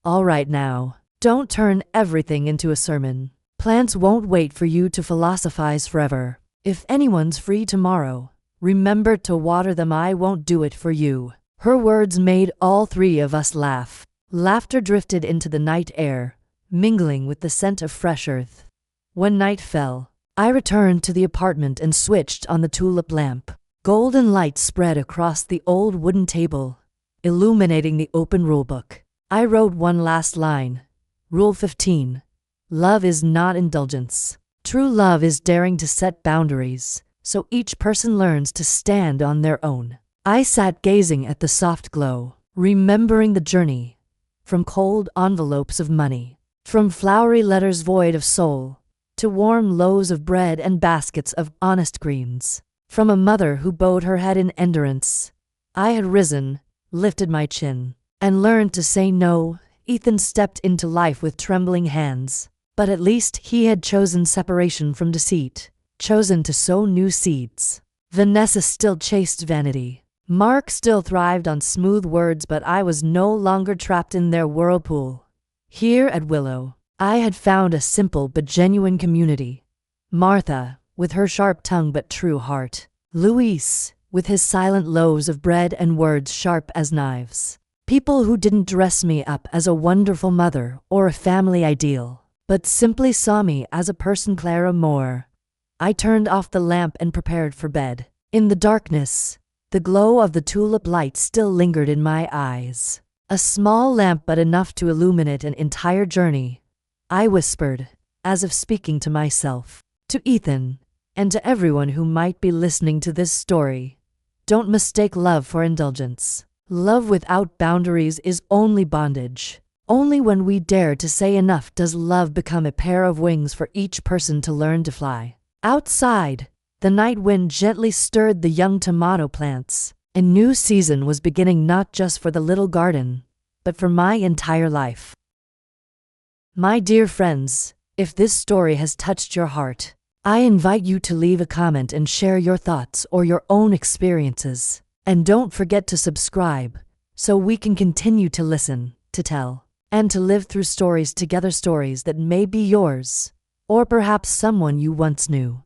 All right now, don't turn everything into a sermon. Plants won't wait for you to philosophize forever. If anyone's free tomorrow, remember to water them. I won't do it for you. Her words made all three of us laugh. Laughter drifted into the night air, mingling with the scent of fresh earth. When night fell, I returned to the apartment and switched on the tulip lamp. Golden light spread across the old wooden table, illuminating the open rulebook. I wrote one last line. Rule 15. Love is not indulgence. True love is daring to set boundaries, so each person learns to stand on their own. I sat gazing at the soft glow, remembering the journey, from cold envelopes of money, from flowery letters void of soul, to warm loaves of bread and baskets of honest greens. From a mother who bowed her head in endurance, I had risen, lifted my chin, and learned to say no. Ethan stepped into life with trembling hands, but at least he had chosen separation from deceit, chosen to sow new seeds. Vanessa still chased vanity. Mark still thrived on smooth words, but I was no longer trapped in their whirlpool. Here at Willow, I had found a simple but genuine community. Martha, with her sharp tongue but true heart. Luis, with his silent loaves of bread and words sharp as knives. People who didn't dress me up as a wonderful mother or a family ideal, but simply saw me as a person. Clara Moore. I turned off the lamp and prepared for bed. In the darkness, the glow of the tulip light still lingered in my eyes. A small lamp, but enough to illuminate an entire journey. I whispered, as if speaking to myself, to Ethan, and to everyone who might be listening to this story. Don't mistake love for indulgence. Love without boundaries is only bondage. Only when we dare to say enough does love become a pair of wings for each person to learn to fly. Outside, the night wind gently stirred the young tomato plants. A new season was beginning, not just for the little garden, but for my entire life. My dear friends, if this story has touched your heart, I invite you to leave a comment and share your thoughts or your own experiences. And don't forget to subscribe, so we can continue to listen, to tell, and to live through stories together, stories that may be yours, or perhaps someone you once knew.